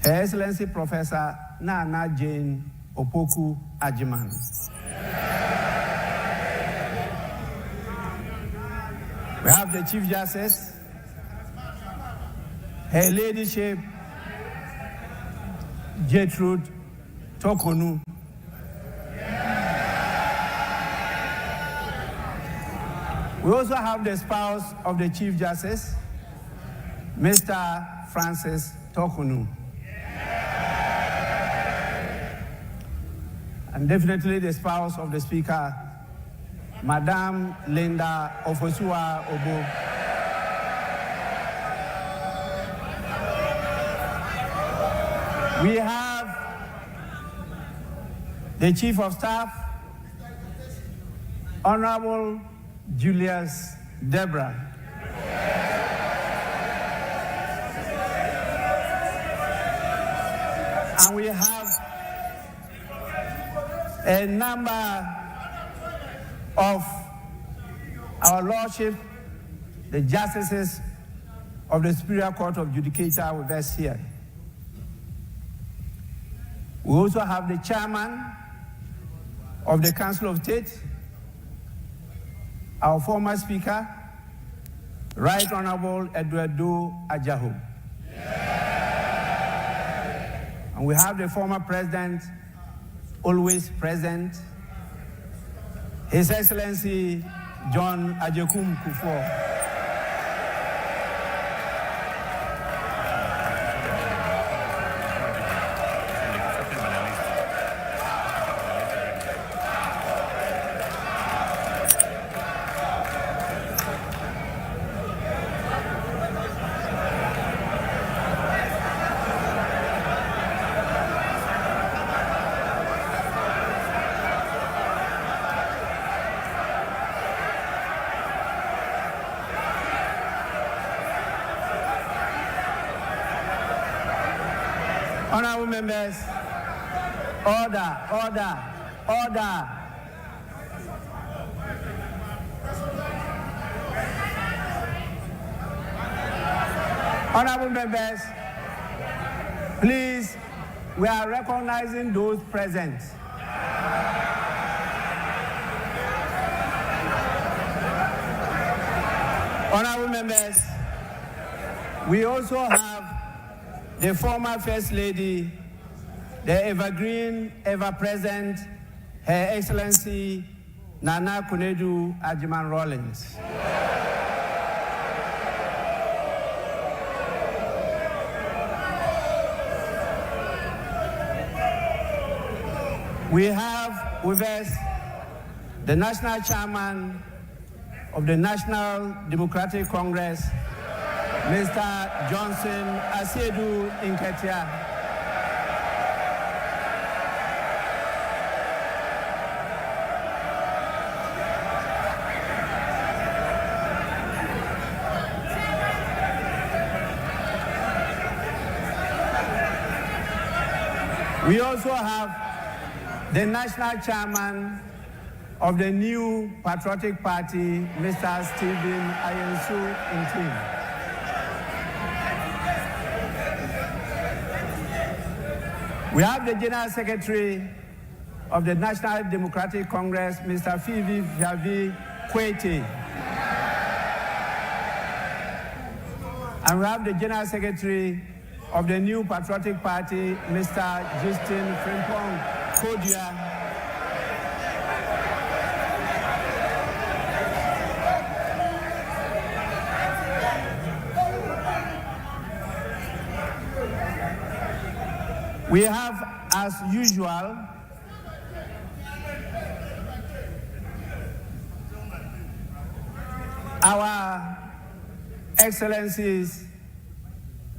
Her Excellency Professor Nana Jane Opoku Agyeman. We have the Chief Justice, Her Ladyship Gertrude Tokonu. We also have the spouse of the Chief Justice, Mr. Francis Tokonu. And definitely the spouse of the Speaker, Madame Linda Ofosua Obo. We have the Chief of Staff, Honorable Julius Debra. And we have a number of our Lordship, the Justices of the Superior Court of Judicature with us here. We also have the Chairman of the Council of State, our former Speaker, Right Honorable Eduardo Agyapong. And we have the former President, always present, His Excellency John Agyapong Kufuor. Honorable members, order, order, order. Honorable members, please, we are recognizing those present. Honorable members, we also have the former First Lady, the evergreen, ever-present, Her Excellency Nana Konadu Agyeman-Rawlings. We have with us the National Chairman of the National Democratic Congress, Mr. Johnson Asiedu Inketia. We also have the National Chairman of the new Patriotic Party, Mr. Stephen Ayensu Intim. We have the General Secretary of the National Democratic Congress, Mr. Fivi Javi Kwete. And we have the General Secretary of the new Patriotic Party, Mr. Justin Frimpong Kodia. We have, as usual, our Excellencies,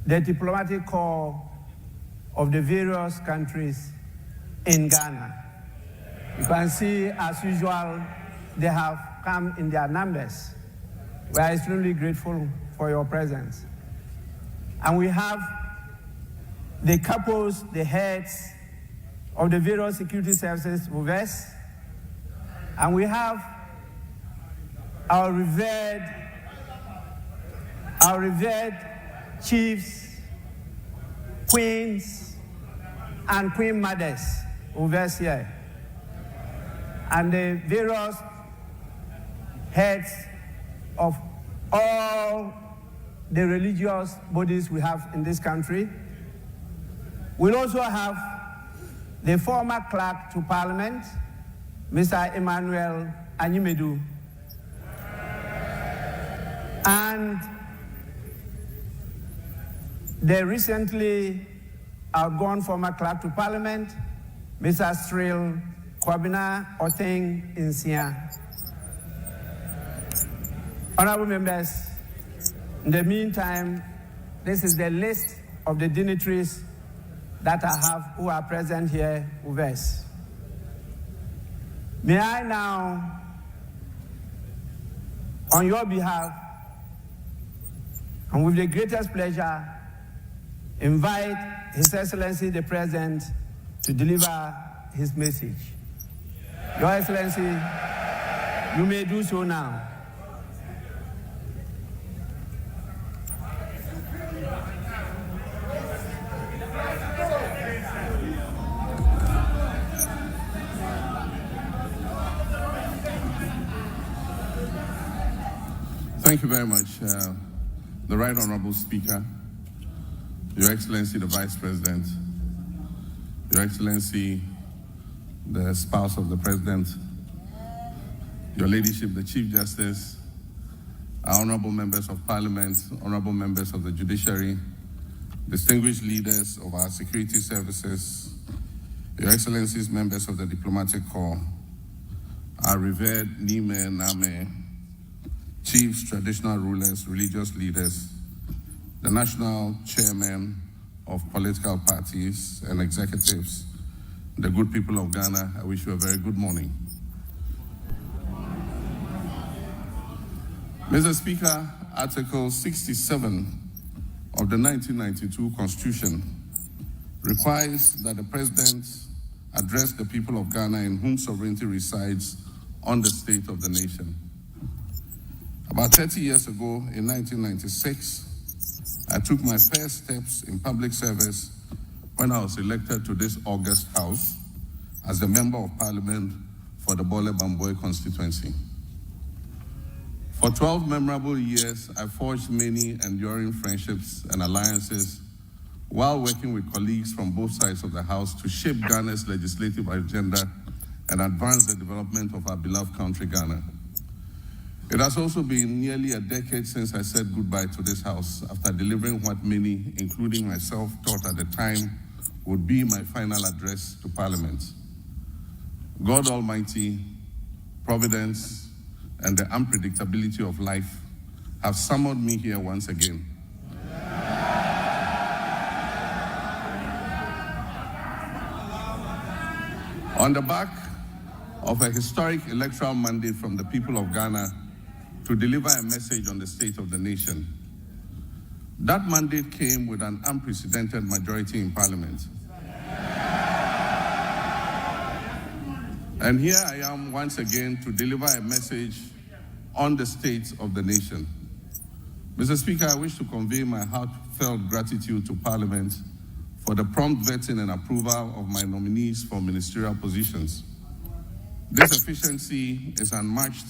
the diplomatic corps of the various countries in Ghana. You can see, as usual, they have come in their numbers. We are extremely grateful for your presence. And we have the couples, the heads of the various security services with us. And we have our revered chiefs queens and queen mothers who verse here, and the various heads of all the religious bodies we have in this country. We'll also have the former clerk to Parliament, Mr. Emmanuel Anyimedu, and the recently outgone former clerk to Parliament, Mr. Cyril Kwabena Oteng Insia. Honorable members, in the meantime, this is the list of the dignitaries that I have who are present here with us. May I now, on your behalf, and with the greatest pleasure, invite His Excellency the President to deliver his message. Your Excellency, you may do so now. Thank you very much, the Right Honorable Speaker, Your Excellency the Vice President, Your Excellency the spouse of the President, Your Ladyship the Chief Justice, our honorable members of Parliament, honorable members of the Judiciary, distinguished leaders of our security services, Your Excellencies members of the Diplomatic Corps, our revered Nime, Name, chiefs, traditional rulers, religious leaders, the national chairmen of political parties and executives, the good people of Ghana, I wish you a very good morning. Mr. Speaker, Article 67 of the 1992 Constitution requires that the President address the people of Ghana in whom sovereignty resides on the state of the nation. About 30 years ago, in 1996, I took my first steps in public service when I was elected to this august house as the Member of Parliament for the Bole Bamboy constituency. For 12 memorable years, I forged many enduring friendships and alliances while working with colleagues from both sides of the House to shape Ghana's legislative agenda and advance the development of our beloved country, Ghana. It has also been nearly a decade since I said goodbye to this House after delivering what many, including myself, thought at the time would be my final address to Parliament. God Almighty, Providence, and the unpredictability of life have summoned me here once again. On the back of a historic electoral mandate from the people of Ghana to deliver a message on the state of the nation. That mandate came with an unprecedented majority in Parliament. And here I am once again to deliver a message on the state of the nation. Mr. Speaker, I wish to convey my heartfelt gratitude to Parliament for the prompt vetting and approval of my nominees for ministerial positions. This efficiency is unmatched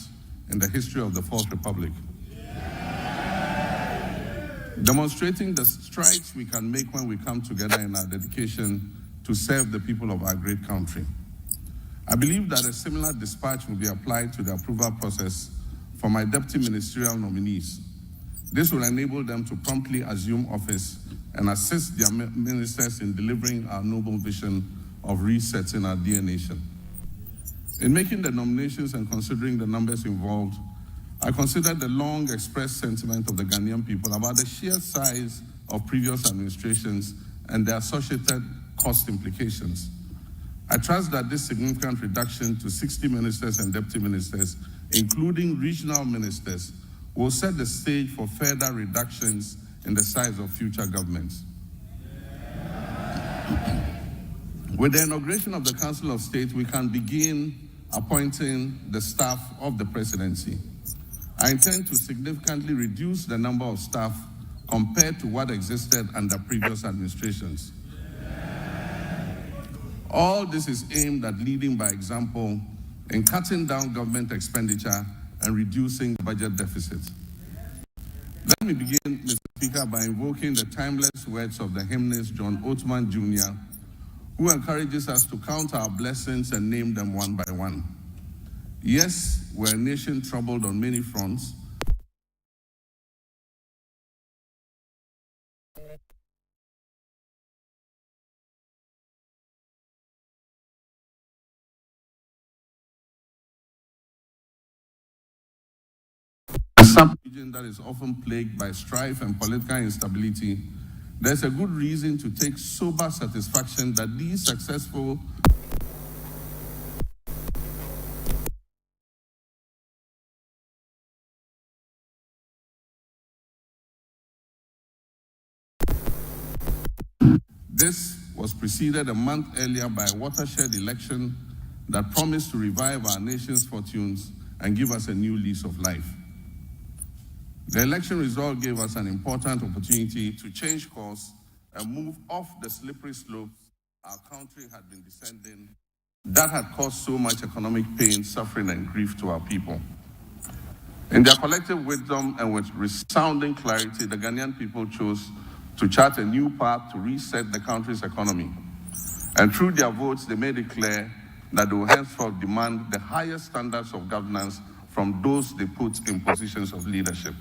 in the history of the Fourth Republic, demonstrating the strides we can make when we come together in our dedication to serve the people of our great country. I believe that a similar dispatch will be applied to the approval process for my deputy ministerial nominees. This will enable them to promptly assume office and assist their ministers in delivering our noble vision of resetting our dear nation. In making the nominations and considering the numbers involved, I considered the long expressed sentiment of the Ghanaian people about the sheer size of previous administrations and their associated cost implications. I trust that this significant reduction to 60 ministers and deputy ministers, including regional ministers, will set the stage for further reductions in the size of future governments. With the inauguration of the Council of State, we can begin appointing the staff of the presidency. I intend to significantly reduce the number of staff compared to what existed under previous administrations. All this is aimed at leading by example in cutting down government expenditure and reducing the budget deficit. Let me begin, Mr. Speaker, by invoking the timeless words of the hymnist John Oatman Jr., who encourages us to count our blessings and name them one by one. Yes, we're a nation troubled on many fronts. A sub-region that is often plagued by strife and political instability, there's a good reason to take sober satisfaction that these successful This was preceded a month earlier by a watershed election that promised to revive our nation's fortunes and give us a new lease of life. The election result gave us an important opportunity to change course and move off the slippery slopes our country had been descending that had caused so much economic pain, suffering, and grief to our people. In their collective wisdom and with resounding clarity, the Ghanaian people chose to chart a new path to reset the country's economy. And through their votes, they made it clear that they will henceforth demand the highest standards of governance from those they put in positions of leadership.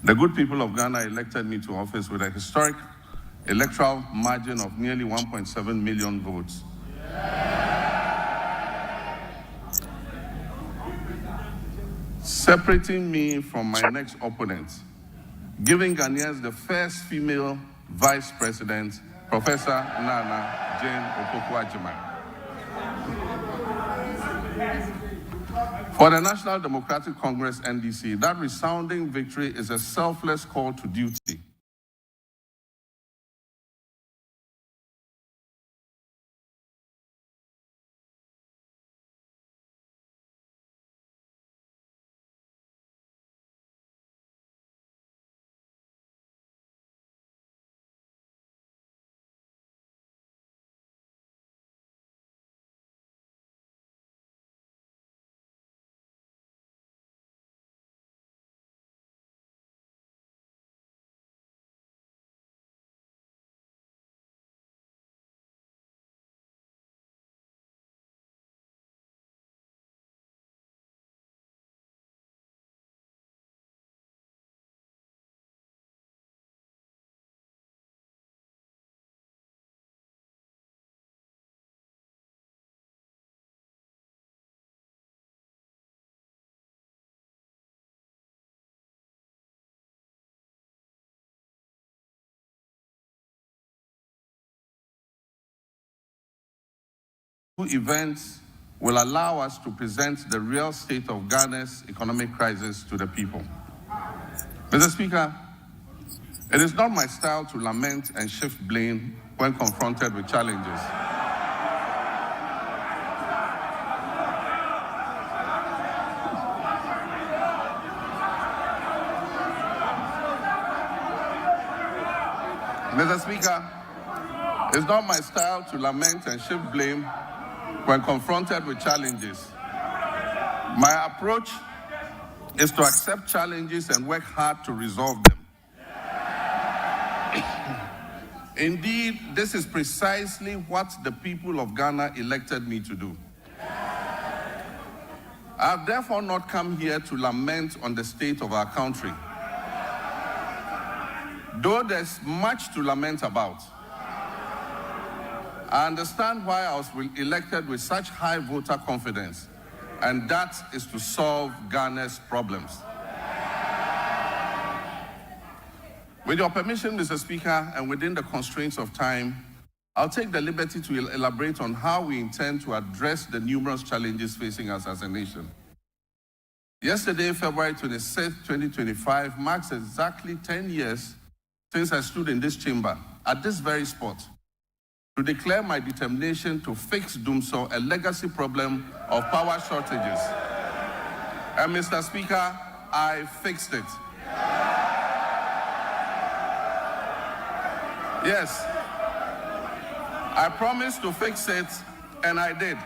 The good people of Ghana elected me to office with a historic electoral margin of nearly 1.7 million votes. Separating me from my next opponent, giving Ghanaians the first female vice president, Professor Nana Jane Opoku-Agyeman. For the National Democratic Congress, NDC, that resounding victory is a selfless call to duty. Events will allow us to present the real state of Ghana's economic crisis to the people. Mr. Speaker, it is not my style to lament and shift blame when confronted with challenges. Mr. Speaker, it's not my style to lament and shift blame when confronted with challenges. My approach is to accept challenges and work hard to resolve them. Indeed, this is precisely what the people of Ghana elected me to do. I have therefore not come here to lament on the state of our country, though there's much to lament about. I understand why I was elected with such high voter confidence, and that is to solve Ghana's problems. With your permission, Mr. Speaker, and within the constraints of time, I'll take the liberty to elaborate on how we intend to address the numerous challenges facing us as a nation. Yesterday, February 26, 2025, marks exactly 10 years since I stood in this chamber, at this very spot, to declare my determination to fix Dumso, a legacy problem of power shortages. And Mr. Speaker, I fixed it. Yes. I promised to fix it, and I did.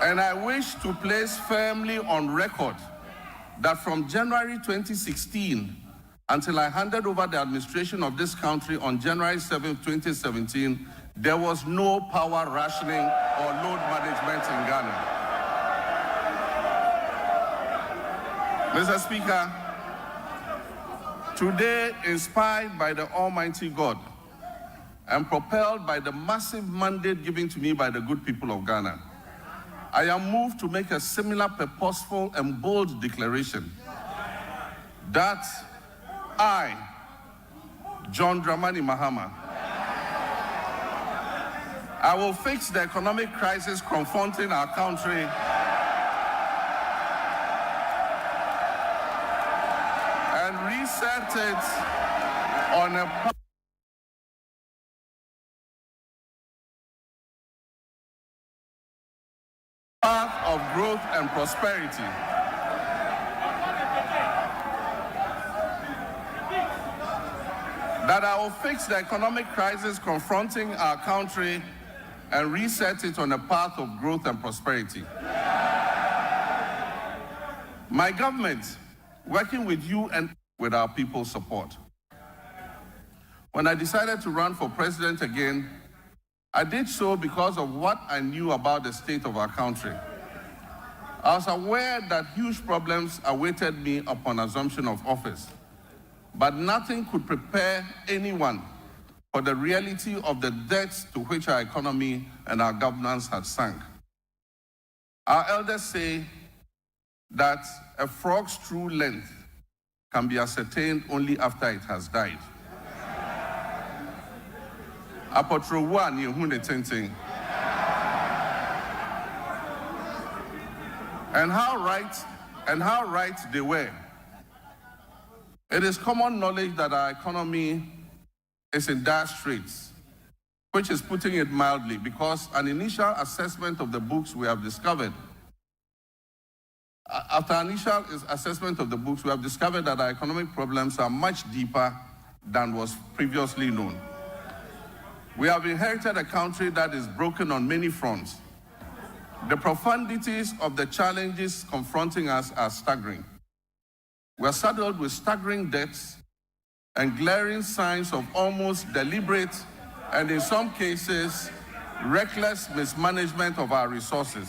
And I wish to place firmly on record that from January 2016 until I handed over the administration of this country on January 7, 2017, there was no power rationing or load management in Ghana. Mr. Speaker, today, inspired by the Almighty God and propelled by the massive mandate given to me by the good people of Ghana, I am moved to make a similar purposeful and bold declaration that I, John Dramani Mahama, I will fix the economic crisis confronting our country and reset it on a path of growth and prosperity. That I will fix the economic crisis confronting our country and reset it on a path of growth and prosperity. My government, working with you and with our people's support. When I decided to run for president again, I did so because of what I knew about the state of our country. I was aware that huge problems awaited me upon assumption of office, but nothing could prepare anyone for the reality of the depths to which our economy and our governance had sunk. Our elders say that a frog's true length can be ascertained only after it has died. Apotrowa ni ehune tenten. And how right they were. It is common knowledge that our economy is in dire straits, which is putting it mildly, because an initial assessment of the books we have discovered, after initial assessment of the books, we have discovered that our economic problems are much deeper than was previously known. We have inherited a country that is broken on many fronts. The profundities of the challenges confronting us are staggering. We are saddled with staggering debts and glaring signs of almost deliberate and, in some cases, reckless mismanagement of our resources.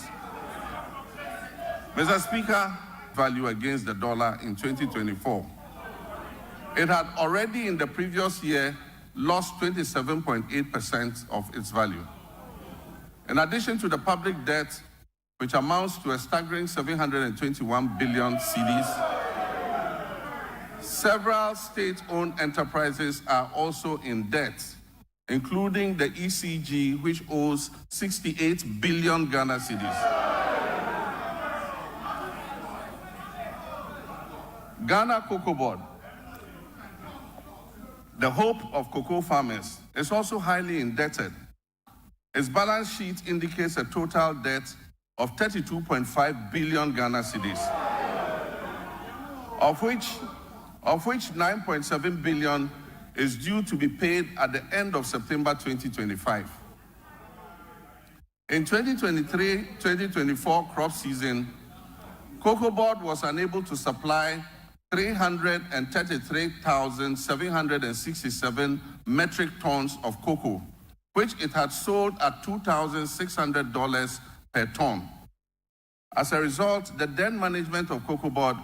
Mr. Speaker, value against the dollar in 2024. It had already in the previous year lost 27.8% of its value. In addition to the public debt, which amounts to a staggering 721 billion cedis, several state-owned enterprises are also in debt, including the ECG, which owes 68 billion Ghana cedis. Ghana Cocoa Board, the hope of cocoa farmers, is also highly indebted. Its balance sheet indicates a total debt of 32.5 billion Ghana cedis, of which 9.7 billion is due to be paid at the end of September 2025. In 2023-2024 crop season, Cocoa Board was unable to supply 333,767 metric tons of cocoa, which it had sold at $2,600 per ton. As a result, the then management of Cocoa Board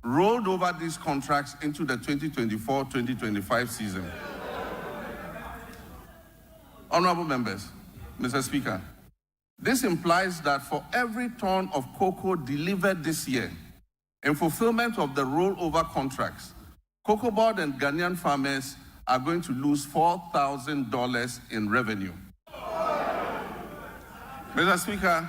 rolled over these contracts into the 2024-2025 season. Honorable members, Mr. Speaker, this implies that for every ton of cocoa delivered this year, in fulfillment of the rollover contracts, Cocoa Board and Ghanaian farmers are going to lose $4,000 in revenue. Mr. Speaker,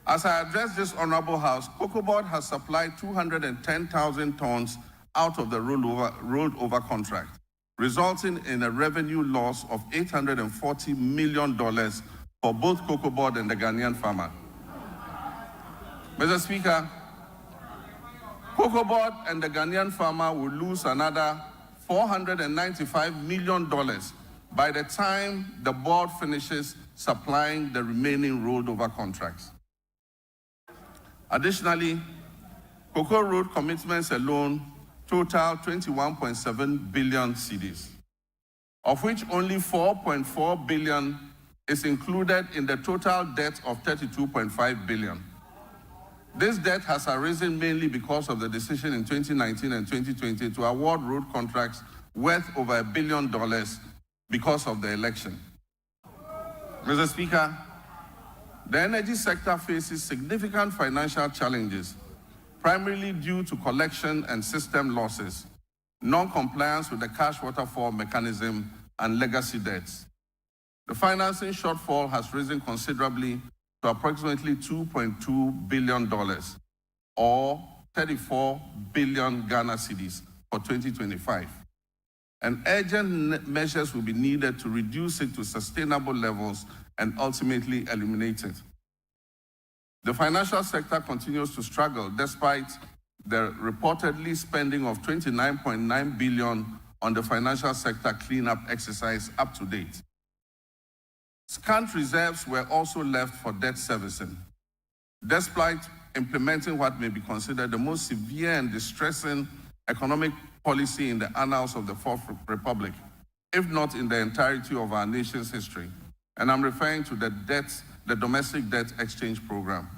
as I address this honorable House, Cocoa Board has supplied 210,000 tons out of the rolled over contract, resulting in a revenue loss of $840 million for both Cocoa Board and the Ghanaian farmer. Mr. Speaker, Cocoa Board and the Ghanaian farmer will lose another $495 million by the time the board finishes supplying the remaining rolled over contracts. Additionally, Cocoa Road commitments alone total 21.7 billion cedis, of which only 4.4 billion is included in the total debt of 32.5 billion. This debt has arisen mainly because of the decision in 2019 and 2020 to award road contracts worth over $1 billion because of the election. Mr. Speaker, the energy sector faces significant financial challenges, primarily due to collection and system losses, non-compliance with the cash waterfall mechanism, and legacy debts. The financing shortfall has risen considerably to approximately $2.2 billion, or 34 billion Ghana cedis for 2025. And urgent measures will be needed to reduce it to sustainable levels and ultimately eliminate it. The financial sector continues to struggle despite the reportedly spending of 29.9 billion on the financial sector cleanup exercise up to date. Scant reserves were also left for debt servicing, despite implementing what may be considered the most severe and distressing economic policy in the annals of the Fourth Republic, if not in the entirety of our nation's history. And I'm referring to the domestic debt exchange program.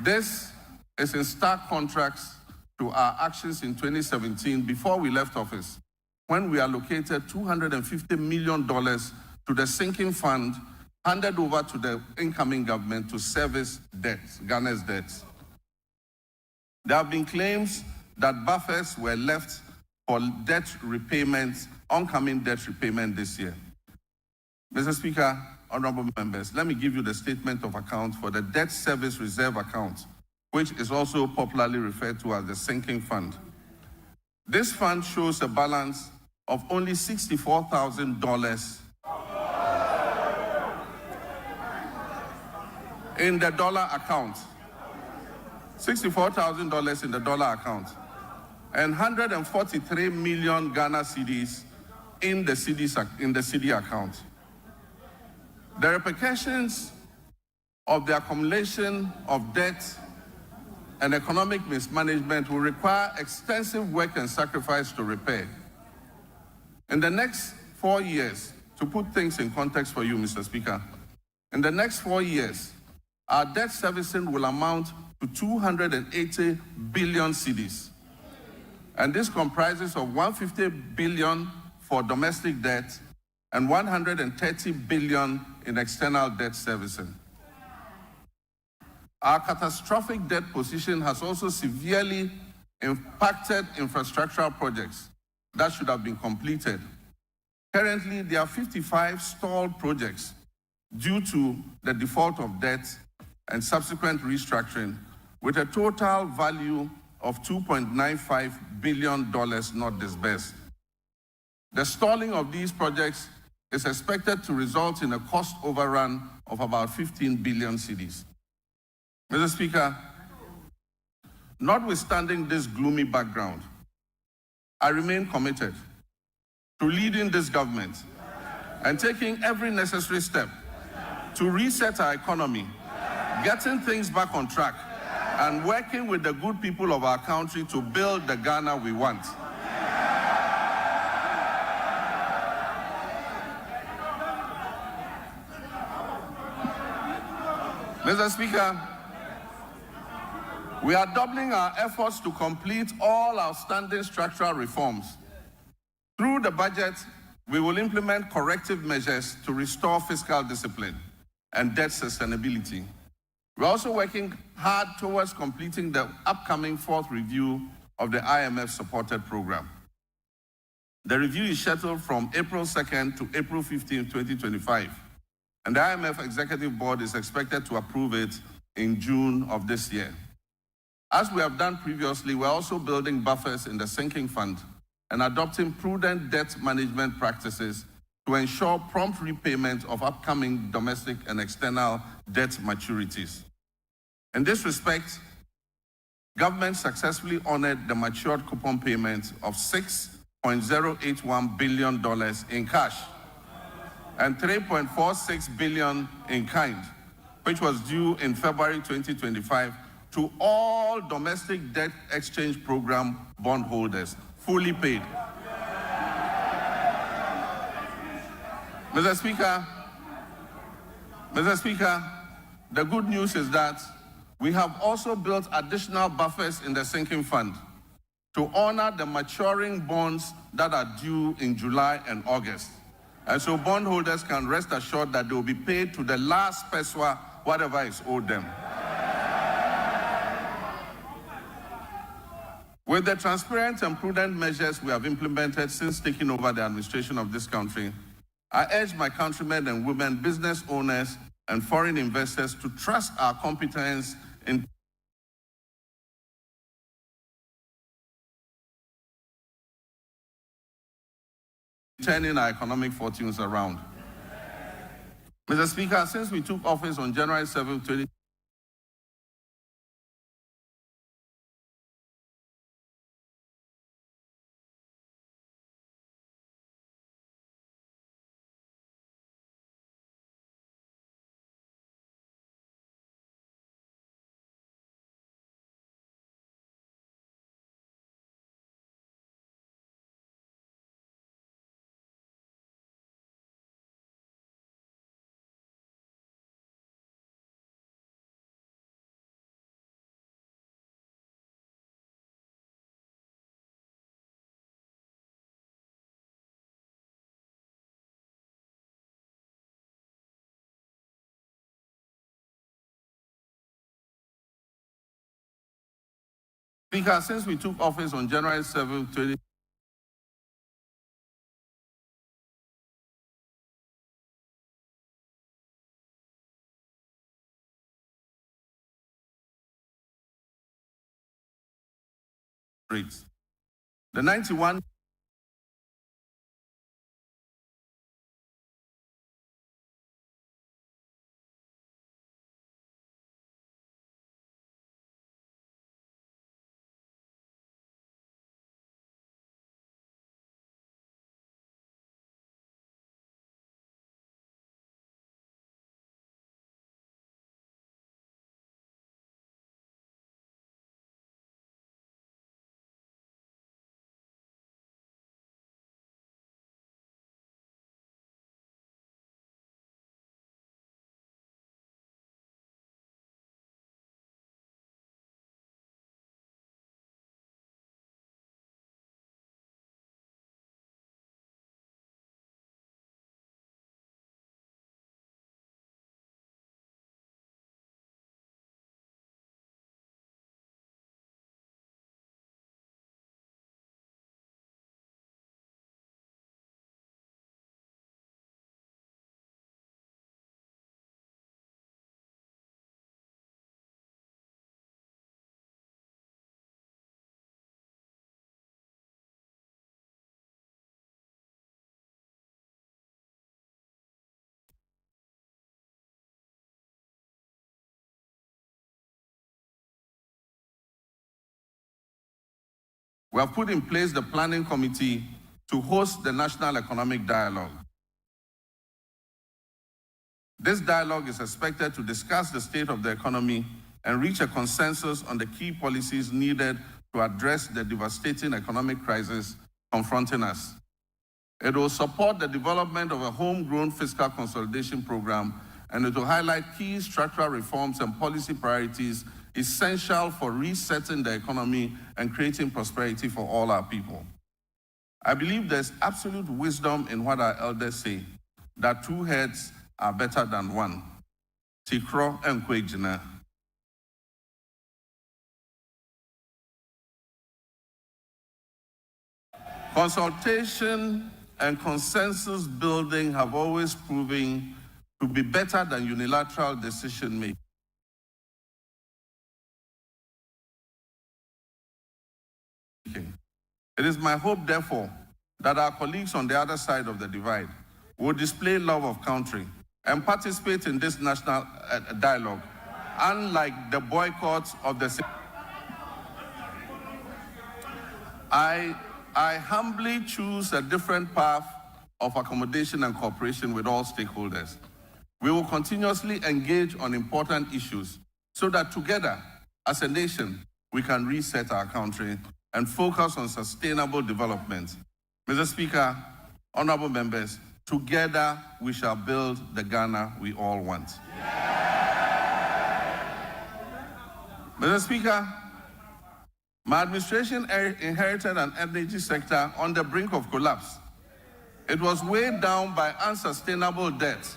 This is in stark contrast to our actions in 2017 before we left office, when we allocated $250 million to the sinking fund handed over to the incoming government to service debts, Ghana's debts. There have been claims that buffers were left for debt repayments, oncoming debt repayment this year. Mr. Speaker, honorable members, let me give you the statement of account for the debt service reserve account, which is also popularly referred to as the sinking fund. This fund shows a balance of only $64,000 in the dollar account, $64,000 in the dollar account, and 143 million Ghana cedis in the CD account. The repercussions of the accumulation of debt and economic mismanagement will require extensive work and sacrifice to repair. In the next 4 years, to put things in context for you, Mr. Speaker, in the next 4 years, our debt servicing will amount to 280 billion cedis. And this comprises of 150 billion for domestic debt and 130 billion in external debt servicing. Our catastrophic debt position has also severely impacted infrastructural projects that should have been completed. Currently, there are 55 stalled projects due to the default of debt and subsequent restructuring, with a total value of $2.95 billion not disbursed. The stalling of these projects is expected to result in a cost overrun of about 15 billion cedis. Mr. Speaker, notwithstanding this gloomy background, I remain committed to leading this government and taking every necessary step to reset our economy, getting things back on track, and working with the good people of our country to build the Ghana we want. Mr. Speaker, we are doubling our efforts to complete all outstanding structural reforms. Through the budget, we will implement corrective measures to restore fiscal discipline and debt sustainability. We're also working hard towards completing the upcoming fourth review of the IMF-supported program. The review is scheduled from April 2nd to April 15th, 2025, and the IMF Executive Board is expected to approve it in June of this year. As we have done previously, we're also building buffers in the sinking fund and adopting prudent debt management practices to ensure prompt repayment of upcoming domestic and external debt maturities. In this respect, government successfully honored the matured coupon payment of 6 $3.081 billion in cash and $3.46 billion in kind, which was due in February 2025 to all domestic debt exchange program bondholders, fully paid. Mr. Speaker, the good news is that we have also built additional buffers in the sinking fund to honor the maturing bonds that are due in July and August. And so bondholders can rest assured that they will be paid to the last peswa, whatever is owed them. With the transparent and prudent measures we have implemented since taking over the administration of this country, I urge my countrymen and women, business owners, and foreign investors to trust our competence in turning our economic fortunes around. Mr. Speaker, since we took office on January 7, 2020, Speaker, since we took office on January 7, 2020, the 91 we have put in place the planning committee to host the National Economic Dialogue. This dialogue is expected to discuss the state of the economy and reach a consensus on the key policies needed to address the devastating economic crisis confronting us. It will support the development of a homegrown fiscal consolidation program, and it will highlight key structural reforms and policy priorities essential for resetting the economy and creating prosperity for all our people. I believe there's absolute wisdom in what our elders say, that two heads are better than one. Tikro and Kwejina. Consultation and consensus building have always proven to be better than unilateral decision making. It is my hope, therefore, that our colleagues on the other side of the divide will display love of country and participate in this national dialogue, unlike the boycott of the... I I humbly choose a different path of accommodation and cooperation with all stakeholders. We will continuously engage on important issues so that together, as a nation, we can reset our country and focus on sustainable development. Mr. Speaker, honorable members, together we shall build the Ghana we all want. Mr. Speaker, my administration inherited an energy sector on the brink of collapse. It was weighed down by unsustainable debt.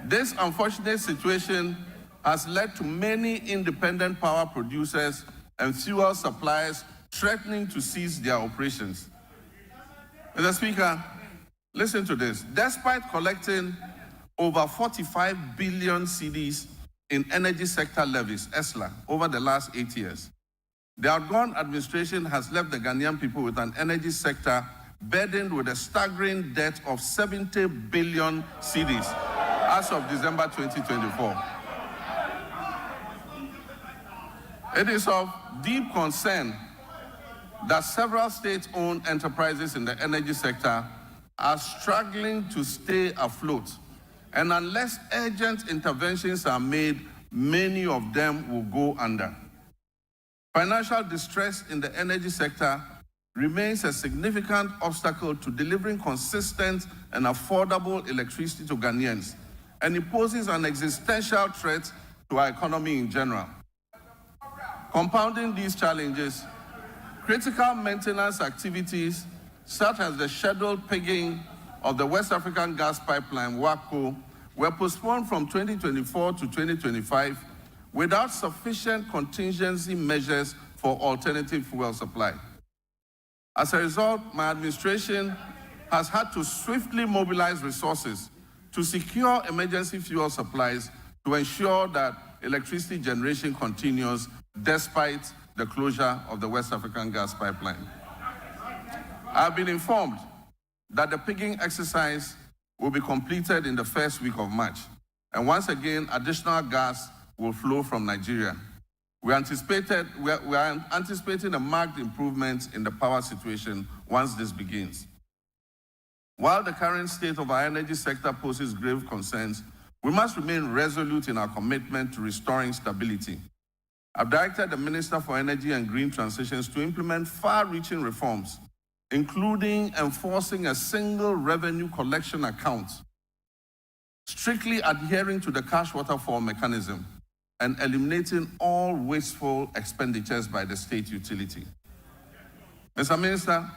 This unfortunate situation has led to many independent power producers and fuel suppliers threatening to cease their operations. Mr. Speaker, listen to this. Despite collecting over 45 billion cedis in energy sector levies, ESLA, over the last 8 years, the outgone administration has left the Ghanaian people with an energy sector burdened with a staggering debt of 70 billion cedis as of December 2024. It is of deep concern that several state-owned enterprises in the energy sector are struggling to stay afloat, and unless urgent interventions are made, many of them will go under. Financial distress in the energy sector remains a significant obstacle to delivering consistent and affordable electricity to Ghanaians, and it poses an existential threat to our economy in general. Compounding these challenges, critical maintenance activities such as the scheduled pigging of the West African gas pipeline, WAPCO, were postponed from 2024 to 2025 without sufficient contingency measures for alternative fuel supply. As a result, my administration has had to swiftly mobilize resources to secure emergency fuel supplies to ensure that electricity generation continues despite the closure of the West African gas pipeline. I've been informed that the pigging exercise will be completed in the first week of March, and once again, additional gas will flow from Nigeria. We are anticipating a marked improvement in the power situation once this begins. While the current state of our energy sector poses grave concerns, we must remain resolute in our commitment to restoring stability. I've directed the Minister for Energy and Green Transitions to implement far-reaching reforms, including enforcing a single revenue collection account, strictly adhering to the cash waterfall mechanism, and eliminating all wasteful expenditures by the state utility. Mr. Minister,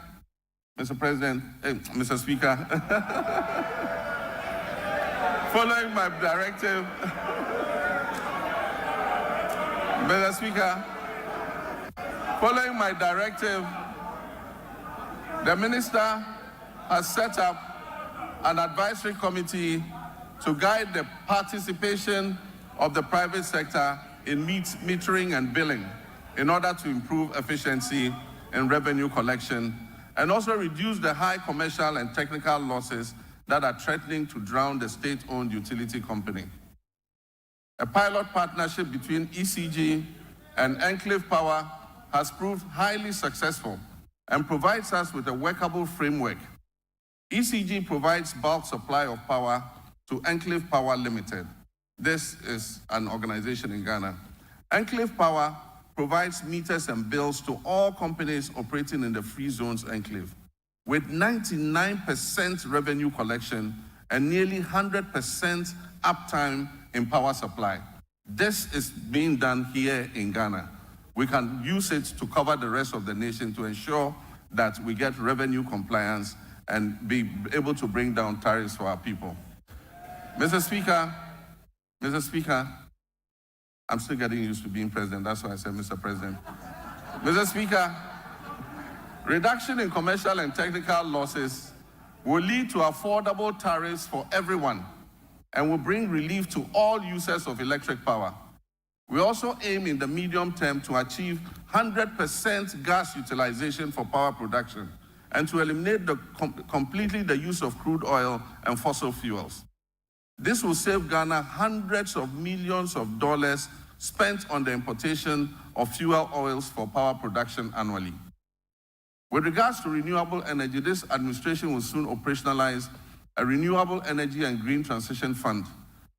Mr. President, Mr. Speaker, following my directive, Mr. Speaker, following my directive, the Minister has set up an advisory committee to guide the participation of the private sector in metering and billing in order to improve efficiency in revenue collection and also reduce the high commercial and technical losses that are threatening to drown the state-owned utility company. A pilot partnership between ECG and Enclave Power has proved highly successful and provides us with a workable framework. ECG provides bulk supply of power to Enclave Power Limited. This is an organization in Ghana. Enclave Power provides meters and bills to all companies operating in the free zones enclave, with 99% revenue collection and nearly 100% uptime in power supply. This is being done here in Ghana. We can use it to cover the rest of the nation to ensure that we get revenue compliance and be able to bring down tariffs for our people. Mr. Speaker, I'm still getting used to being president, that's why I said Mr. President. Mr. Speaker, reduction in commercial and technical losses will lead to affordable tariffs for everyone and will bring relief to all users of electric power. We also aim in the medium term to achieve 100% gas utilization for power production and to eliminate completely the use of crude oil and fossil fuels. This will save Ghana hundreds of millions of dollars spent on the importation of fuel oils for power production annually. With regards to renewable energy, this administration will soon operationalize a renewable energy and green transition fund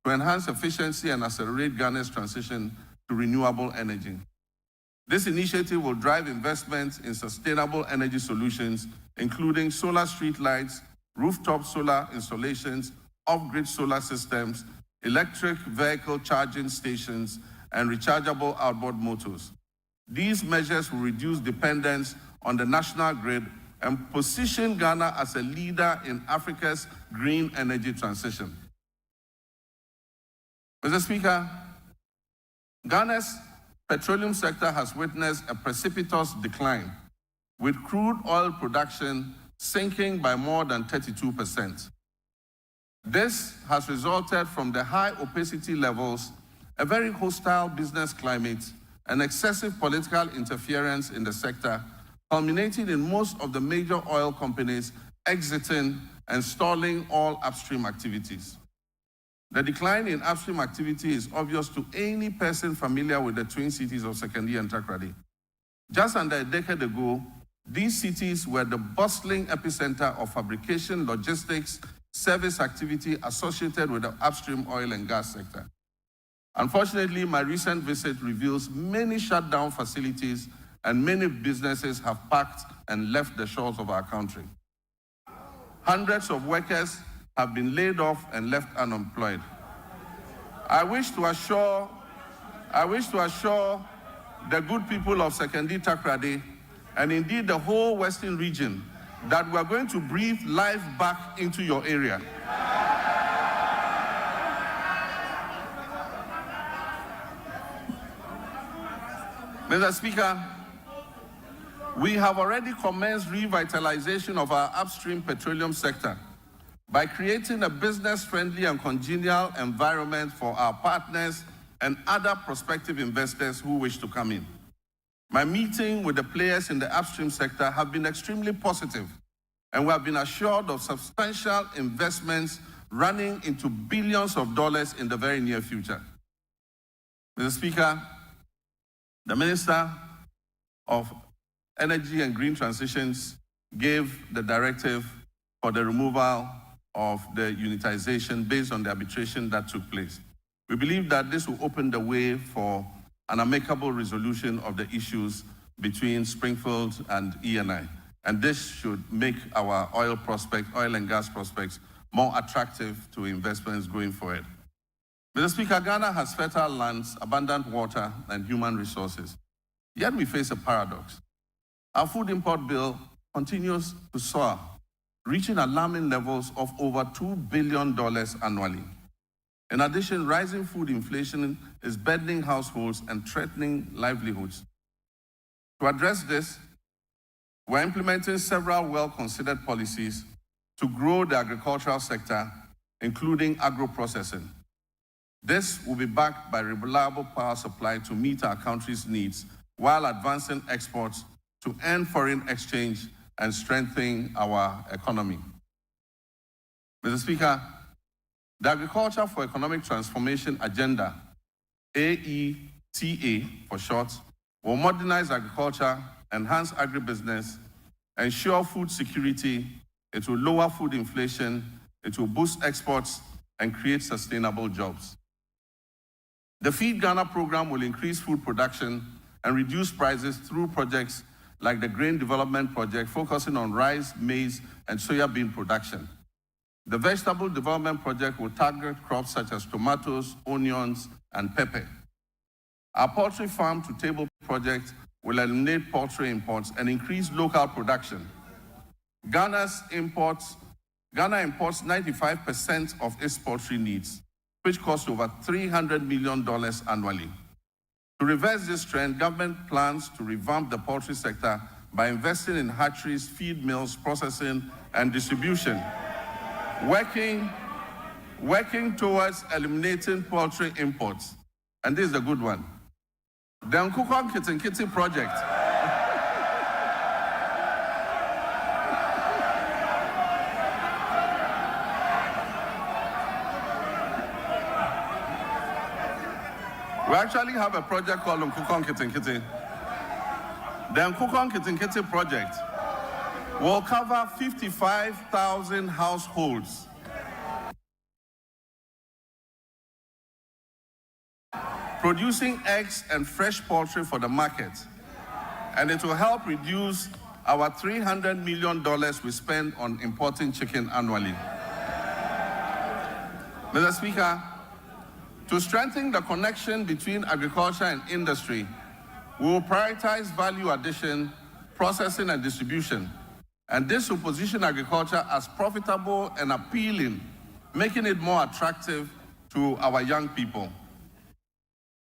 to enhance efficiency and accelerate Ghana's transition to renewable energy. This initiative will drive investments in sustainable energy solutions, including solar street lights, rooftop solar installations, off-grid solar systems, electric vehicle charging stations, and rechargeable outboard motors. These measures will reduce dependence on the national grid and position Ghana as a leader in Africa's green energy transition. Mr. Speaker, Ghana's petroleum sector has witnessed a precipitous decline, with crude oil production sinking by more than 32%. This has resulted from the high opacity levels, a very hostile business climate, and excessive political interference in the sector, culminating in most of the major oil companies exiting and stalling all upstream activities. The decline in upstream activity is obvious to any person familiar with the twin cities of Kencity and Takoradi. Just under a decade ago, these cities were the bustling epicenter of fabrication, logistics, service activity associated with the upstream oil and gas sector. Unfortunately, my recent visit reveals many shut down facilities and many businesses have packed and left the shores of our country. Hundreds of workers have been laid off and left unemployed. I wish to assure the good people of Kencity, Takoradi, and indeed the whole Western region, that we are going to breathe life back into your area. Mr. Speaker, we have already commenced revitalization of our upstream petroleum sector by creating a business-friendly and congenial environment for our partners and other prospective investors who wish to come in. My meeting with the players in the upstream sector have been extremely positive, and we have been assured of substantial investments running into billions of dollars in the very near future. Mr. Speaker, the Minister of Energy and Green Transitions gave the directive for the removal of the unitization based on the arbitration that took place. We believe that this will open the way for an amicable resolution of the issues between Springfield and ENI. And this should make our oil and gas prospects more attractive to investments going forward. Mr. Speaker, Ghana has fertile lands, abundant water, and human resources. Yet we face a paradox. Our food import bill continues to soar, reaching alarming levels of over $2 billion annually. In addition, rising food inflation is burdening households and threatening livelihoods. To address this, we're implementing several well-considered policies to grow the agricultural sector, including agro-processing. This will be backed by reliable power supply to meet our country's needs while advancing exports to earn foreign exchange and strengthen our economy. Mr. Speaker, the Agriculture for Economic Transformation Agenda, AETA for short, will modernize agriculture, enhance agribusiness, ensure food security, it will lower food inflation, it will boost exports, and create sustainable jobs. The Feed Ghana program will increase food production and reduce prices through projects like the Grain Development Project, focusing on rice, maize, and soya bean production. The Vegetable Development Project will target crops such as tomatoes, onions, and pepper. Our Poultry Farm to Table project will eliminate poultry imports and increase local production. Ghana imports 95% of its poultry needs, which costs over $300 million annually. To reverse this trend, government plans to revamp the poultry sector by investing in hatcheries, feed mills, processing, and distribution, working towards eliminating poultry imports. And this is a good one. The Kencity project. We actually have a project called Kencity. The Kencity project will cover 55,000 households. Producing eggs and fresh poultry for the market, and it will help reduce our $300 million we spend on importing chicken annually. Mr. Speaker, to strengthen the connection between agriculture and industry, we will prioritize value addition, processing, and distribution. And this will position agriculture as profitable and appealing, making it more attractive to our young people.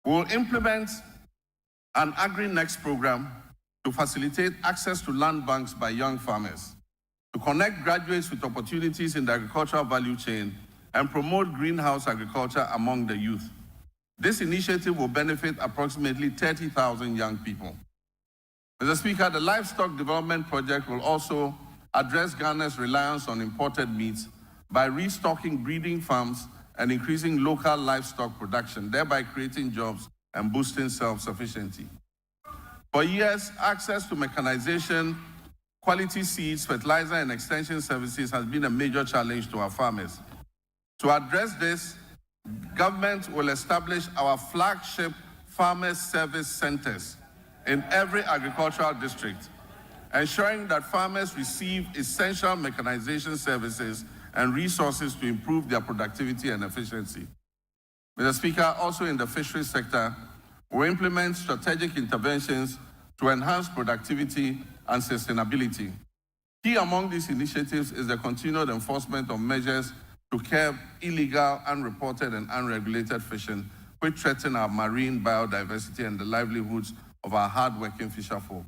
We will implement an Agri-Next program to facilitate access to land banks by young farmers, to connect graduates with opportunities in the agricultural value chain, and promote greenhouse agriculture among the youth. This initiative will benefit approximately 30,000 young people. Mr. Speaker, the Livestock Development Project will also address Ghana's reliance on imported meats by restocking breeding farms and increasing local livestock production, thereby creating jobs and boosting self-sufficiency. For years, access to mechanization, quality seeds, fertilizer, and extension services has been a major challenge to our farmers. To address this, government will establish our flagship farmers service centers in every agricultural district, ensuring that farmers receive essential mechanization services and resources to improve their productivity and efficiency. Mr. Speaker, also in the fisheries sector, we implement strategic interventions to enhance productivity and sustainability. Key among these initiatives is the continued enforcement of measures to curb illegal, unreported, and unregulated fishing, which threaten our marine biodiversity and the livelihoods of our hard-working fisherfolk.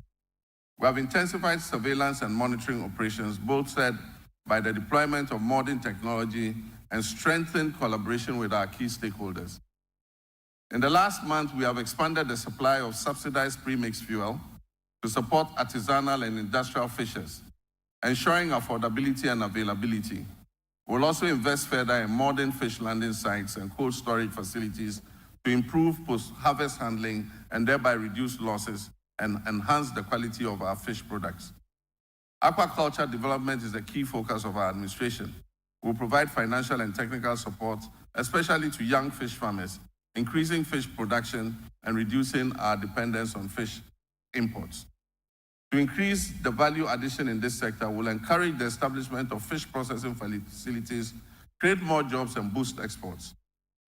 We have intensified surveillance and monitoring operations, bolstered by the deployment of modern technology and strengthened collaboration with our key stakeholders. In the last month, we have expanded the supply of subsidized premixed fuel to support artisanal and industrial fishers, ensuring affordability and availability. We'll also invest further in modern fish landing sites and cold storage facilities to improve post-harvest handling and thereby reduce losses and enhance the quality of our fish products. Aquaculture development is a key focus of our administration. We'll provide financial and technical support, especially to young fish farmers, increasing fish production and reducing our dependence on fish imports. To increase the value addition in this sector, we'll encourage the establishment of fish processing facilities, create more jobs, and boost exports.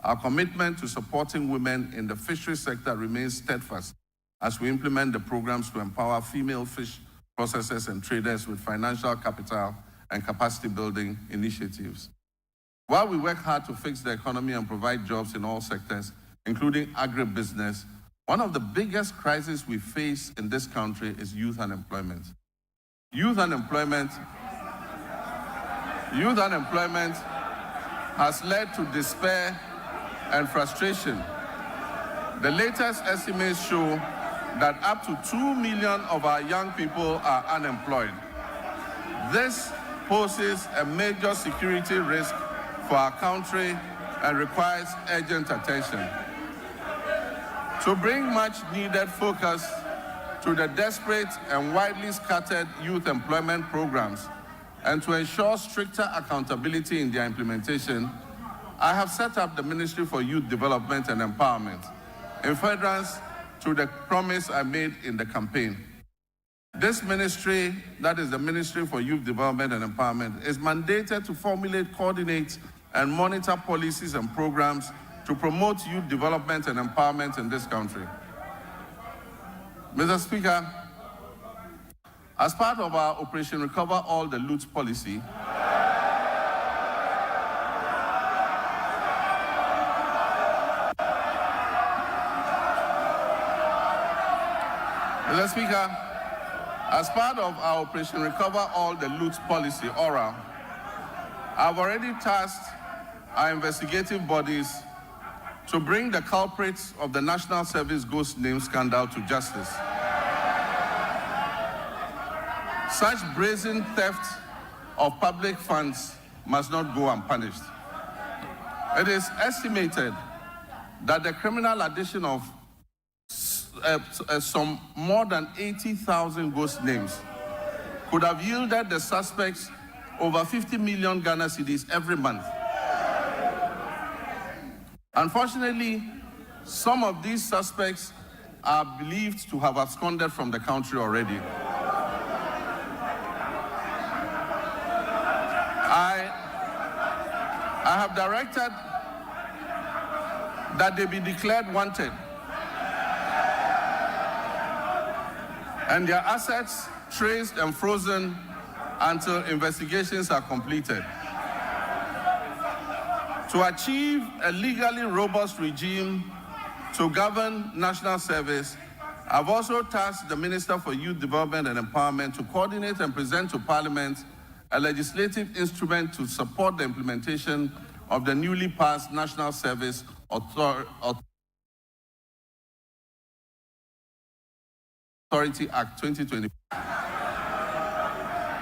Our commitment to supporting women in the fisheries sector remains steadfast as we implement the programs to empower female fish processors and traders with financial capital and capacity building initiatives. While we work hard to fix the economy and provide jobs in all sectors, including agribusiness, one of the biggest crises we face in this country is youth unemployment. Youth unemployment has led to despair and frustration. The latest estimates show that up to 2 million of our young people are unemployed. This poses a major security risk for our country and requires urgent attention. To bring much-needed focus to the desperate and widely scattered youth employment programs and to ensure stricter accountability in their implementation, I have set up the Ministry for Youth Development and Empowerment in furtherance to the promise I made in the campaign. This ministry, that is the Ministry for Youth Development and Empowerment, is mandated to formulate, coordinate, and monitor policies and programs to promote youth development and empowerment in this country. Mr. Speaker, as part of our Operation Recover All the Loot policy, Mr. Speaker, as part of our Operation Recover All the Loot policy, ORA, I've already tasked our investigative bodies to bring the culprits of the National Service Ghost Name scandal to justice. Such brazen theft of public funds must not go unpunished. It is estimated that the criminal addition of some more than 80,000 ghost names could have yielded the suspects over 50 million Ghana cedis every month. Unfortunately, some of these suspects are believed to have absconded from the country already. I have directed that they be declared wanted and their assets traced and frozen until investigations are completed. To achieve a legally robust regime to govern national service, I've also tasked the Minister for Youth Development and Empowerment to coordinate and present to Parliament a legislative instrument to support the implementation of the newly passed National Service Authority Act 2020.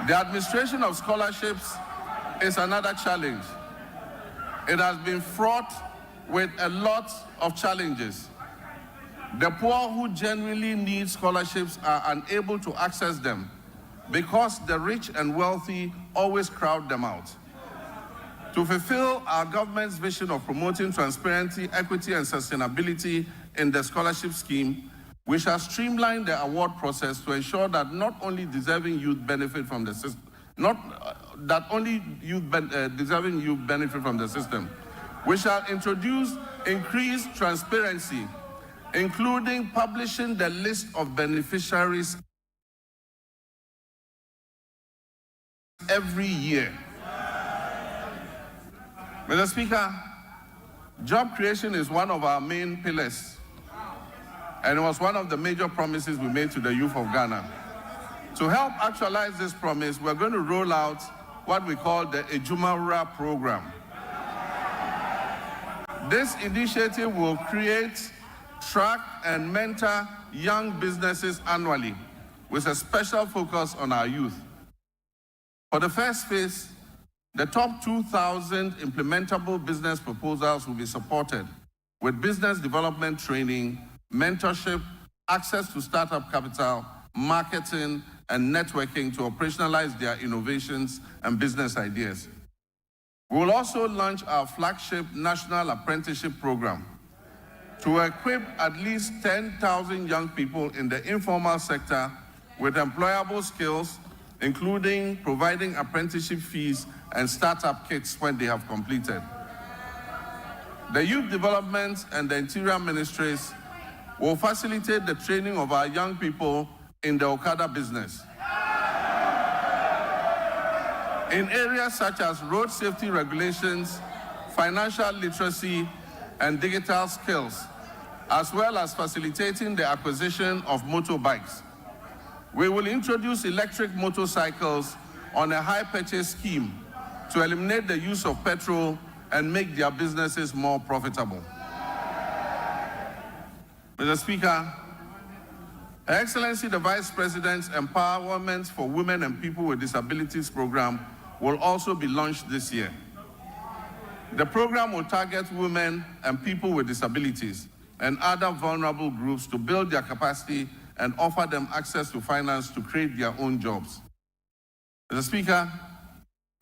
The administration of scholarships is another challenge. It has been fraught with a lot of challenges. The poor who genuinely need scholarships are unable to access them because the rich and wealthy always crowd them out. To fulfill our government's vision of promoting transparency, equity, and sustainability in the scholarship scheme, we shall streamline the award process to ensure that not only deserving youth benefit from the system, deserving youth benefit from the system. We shall introduce increased transparency, including publishing the list of beneficiaries every year. Mr. Speaker, job creation is one of our main pillars, and it was one of the major promises we made to the youth of Ghana. To help actualize this promise, we're going to roll out what we call the Ejumawura program. This initiative will create, track, and mentor young businesses annually with a special focus on our youth. For the first phase, the top 2,000 implementable business proposals will be supported with business development training, mentorship, access to startup capital, marketing, and networking to operationalize their innovations and business ideas. We will also launch our flagship National Apprenticeship Program to equip at least 10,000 young people in the informal sector with employable skills, including providing apprenticeship fees and startup kits when they have completed. The Youth Development and the Interior Ministries will facilitate the training of our young people in the Okada business. In areas such as road safety regulations, financial literacy, and digital skills, as well as facilitating the acquisition of motorbikes. We will introduce electric motorcycles on a hire purchase scheme to eliminate the use of petrol and make their businesses more profitable. Mr. Speaker, Her Excellency the Vice President's Empowerment for Women and People with Disabilities program will also be launched this year. The program will target women and people with disabilities and other vulnerable groups to build their capacity and offer them access to finance to create their own jobs. Mr. Speaker,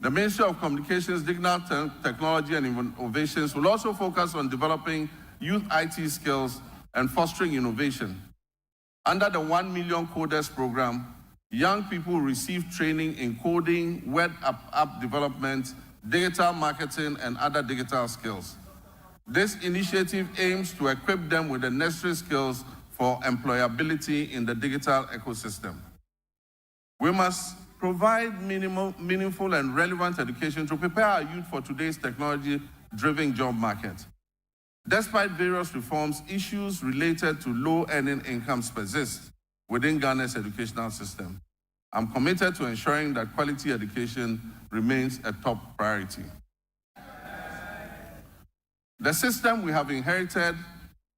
the Ministry of Communications, Digital Technology and Innovations will also focus on developing youth IT skills and fostering innovation. Under the 1 Million Coders program, young people receive training in coding, web app development, digital marketing, and other digital skills. This initiative aims to equip them with the necessary skills for employability in the digital ecosystem. We must provide meaningful and relevant education to prepare our youth for today's technology-driven job market. Despite various reforms, issues related to low-earning incomes persist within Ghana's educational system. I'm committed to ensuring that quality education remains a top priority. The system we have inherited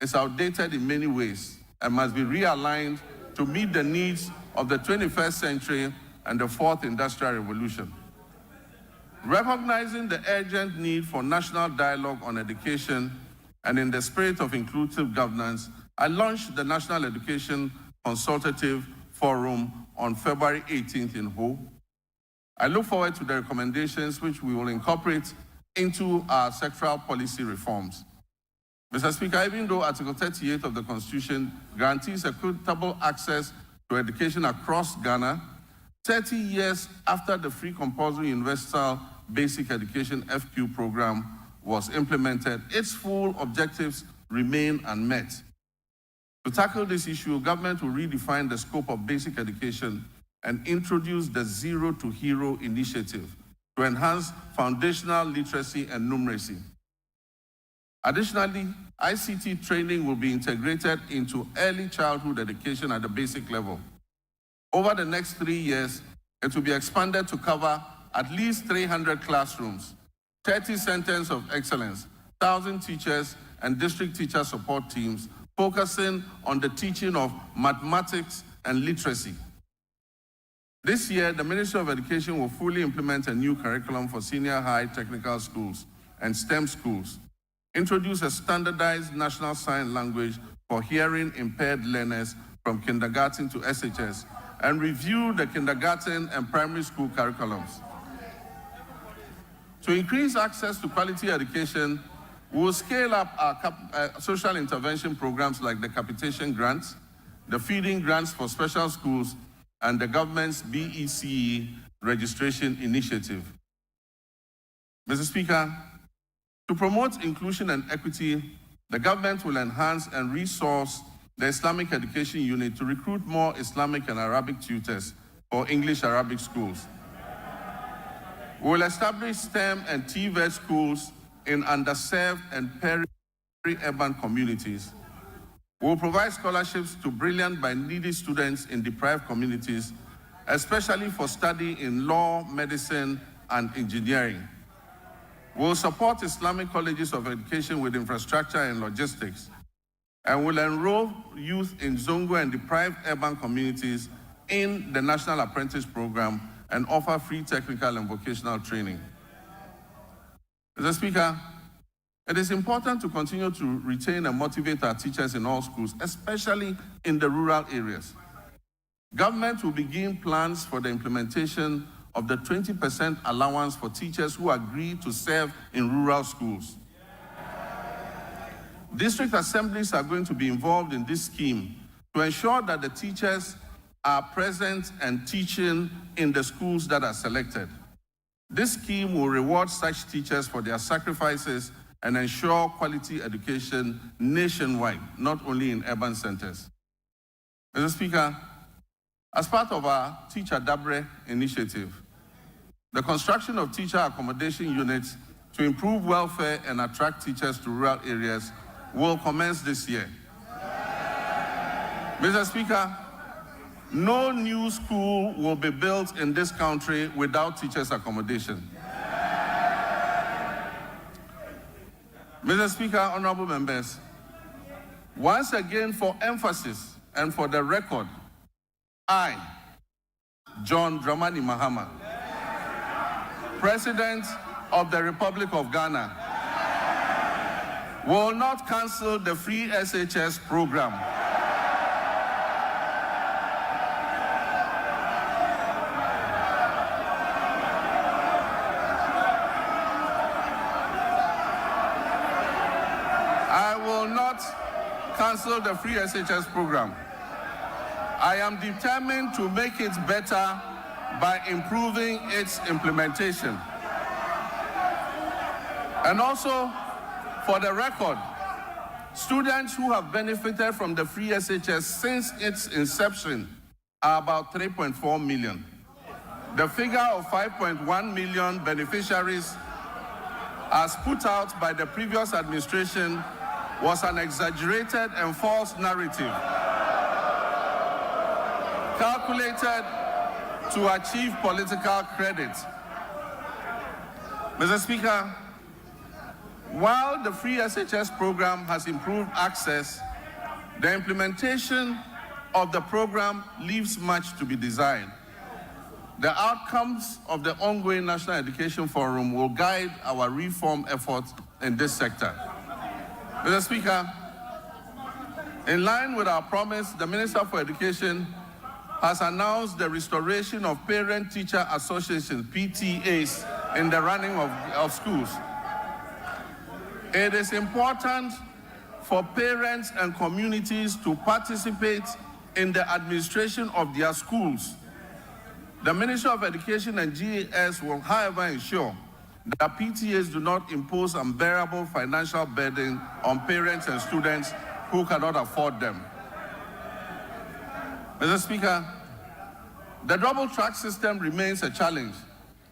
is outdated in many ways and must be realigned to meet the needs of the 21st century and the fourth industrial revolution. Recognizing the urgent need for national dialogue on education and in the spirit of inclusive governance, I launched the National Education Consultative Forum on February 18th in Ho. I look forward to the recommendations which we will incorporate into our sectoral policy reforms. Mr. Speaker, even though Article 38 of the Constitution guarantees equitable access to education across Ghana, 30 years after the Free Compulsory Universal Basic Education FQ program was implemented, its full objectives remain unmet. To tackle this issue, government will redefine the scope of basic education and introduce the Zero to Hero initiative to enhance foundational literacy and numeracy. Additionally, ICT training will be integrated into early childhood education at the basic level. Over the next 3 years, it will be expanded to cover at least 300 classrooms, 30 centers of excellence, 1,000 teachers and district teacher support teams focusing on the teaching of mathematics and literacy. This year, the Ministry of Education will fully implement a new curriculum for senior high technical schools and STEM schools, introduce a standardized national sign language for hearing impaired learners from kindergarten to SHS, and review the kindergarten and primary school curriculums. To increase access to quality education, we will scale up our social intervention programs like the capitation grants, the feeding grants for special schools, and the government's BECE registration initiative. Mr. Speaker, to promote inclusion and equity, the government will enhance and resource the Islamic Education Unit to recruit more Islamic and Arabic tutors for English-Arabic schools. We will establish STEM and TVET schools in underserved and peri-urban communities. We will provide scholarships to brilliant but needy students in deprived communities, especially for study in law, medicine, and engineering. We will support Islamic colleges of education with infrastructure and logistics, and will enroll youth in Zongo and deprived urban communities in the National Apprentice Program and offer free technical and vocational training. Mr. Speaker, it is important to continue to retain and motivate our teachers in all schools, especially in the rural areas. Government will begin plans for the implementation of the 20% allowance for teachers who agree to serve in rural schools. District assemblies are going to be involved in this scheme to ensure that the teachers are present and teaching in the schools that are selected. This scheme will reward such teachers for their sacrifices and ensure quality education nationwide, not only in urban centers. Mr. Speaker, as part of our Teacher Dabre initiative, the construction of teacher accommodation units to improve welfare and attract teachers to rural areas will commence this year. Mr. Speaker, no new school will be built in this country without teachers' accommodation. Mr. Speaker, honorable members, once again for emphasis and for the record, I, John Dramani Mahama, President of the Republic of Ghana, will not cancel the free SHS program. I will not cancel the free SHS program. I am determined to make it better by improving its implementation. And also, for the record, students who have benefited from the free SHS since its inception are about 3.4 million. The figure of 5.1 million beneficiaries, as put out by the previous administration, was an exaggerated and false narrative calculated to achieve political credit. Mr. Speaker, while the free SHS program has improved access, the implementation of the program leaves much to be desired. The outcomes of the ongoing National Education Forum will guide our reform efforts in this sector. Mr. Speaker, in line with our promise, the Minister for Education has announced the restoration of Parent-Teacher Associations, PTAs, in the running of schools. It is important for parents and communities to participate in the administration of their schools. The Ministry of Education and GAS will, however, ensure that PTAs do not impose unbearable financial burden on parents and students who cannot afford them. Mr. Speaker, the double track system remains a challenge,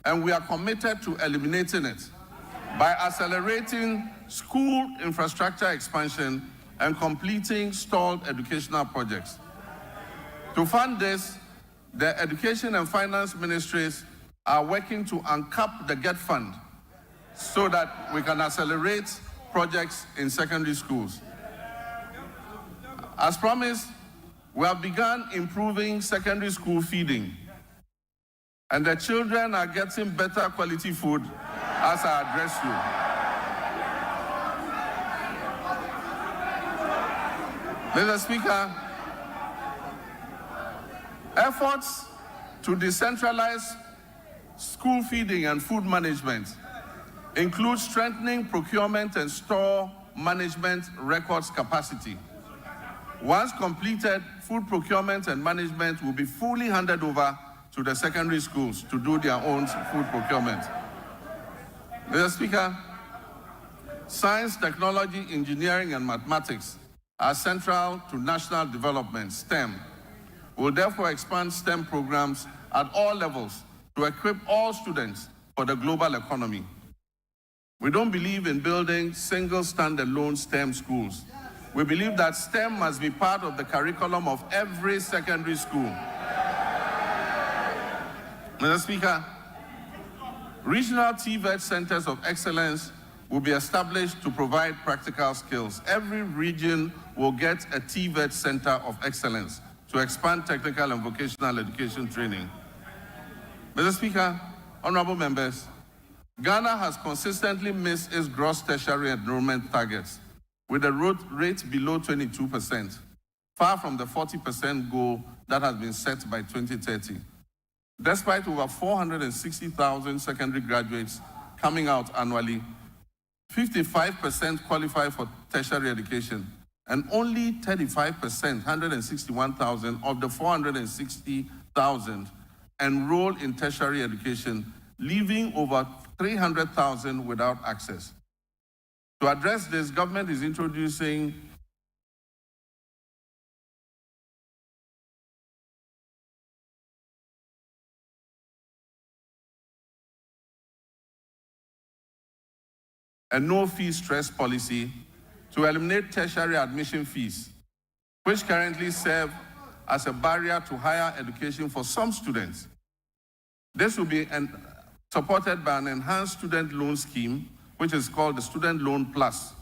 and we are committed to eliminating it by accelerating school infrastructure expansion and completing stalled educational projects. To fund this, the Education and Finance Ministries are working to uncap the GET Fund so that we can accelerate projects in secondary schools. As promised, we have begun improving secondary school feeding, and the children are getting better quality food as I address you. Mr. Speaker, efforts to decentralize school feeding and food management include strengthening procurement and store management records capacity. Once completed, food procurement and management will be fully handed over to the secondary schools to do their own food procurement. Mr. Speaker, science, technology, engineering, and mathematics are central to national development, STEM. We'll therefore expand STEM programs at all levels to equip all students for the global economy. We don't believe in building single standalone STEM schools. We believe that STEM must be part of the curriculum of every secondary school. Mr. Speaker, regional TVET centers of excellence will be established to provide practical skills. Every region will get a TVET center of excellence to expand technical and vocational education training. Mr. Speaker, honorable members, Ghana has consistently missed its gross tertiary enrollment targets, with a rate below 22%, far from the 40% goal that has been set by 2030. Despite over 460,000 secondary graduates coming out annually, 55% qualify for tertiary education, and only 35%, 161,000 of the 460,000 enroll in tertiary education, leaving over 300,000 without access. To address this, government is introducing a no-fee stress policy to eliminate tertiary admission fees, which currently serve as a barrier to higher education for some students. This will be supported by an enhanced student loan scheme, which is called the Student Loan Plus.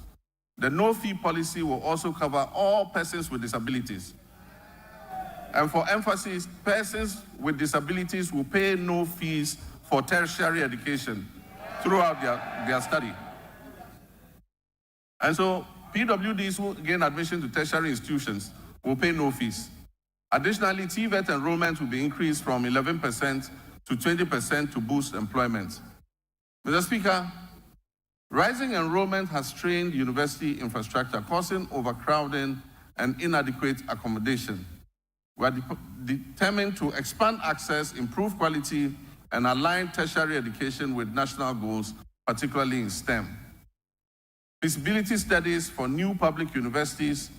The no-fee policy will also cover all persons with disabilities. And for emphasis, persons with disabilities will pay no fees for tertiary education throughout their study. And so PWDs who gain admission to tertiary institutions will pay no fees. Additionally, TVET enrollment will be increased from 11% to 20% to boost employment. Mr. Speaker, rising enrollment has strained university infrastructure, causing overcrowding and inadequate accommodation. We are determined to expand access, improve quality, and align tertiary education with national goals, particularly in STEM. Feasibility studies for new public universities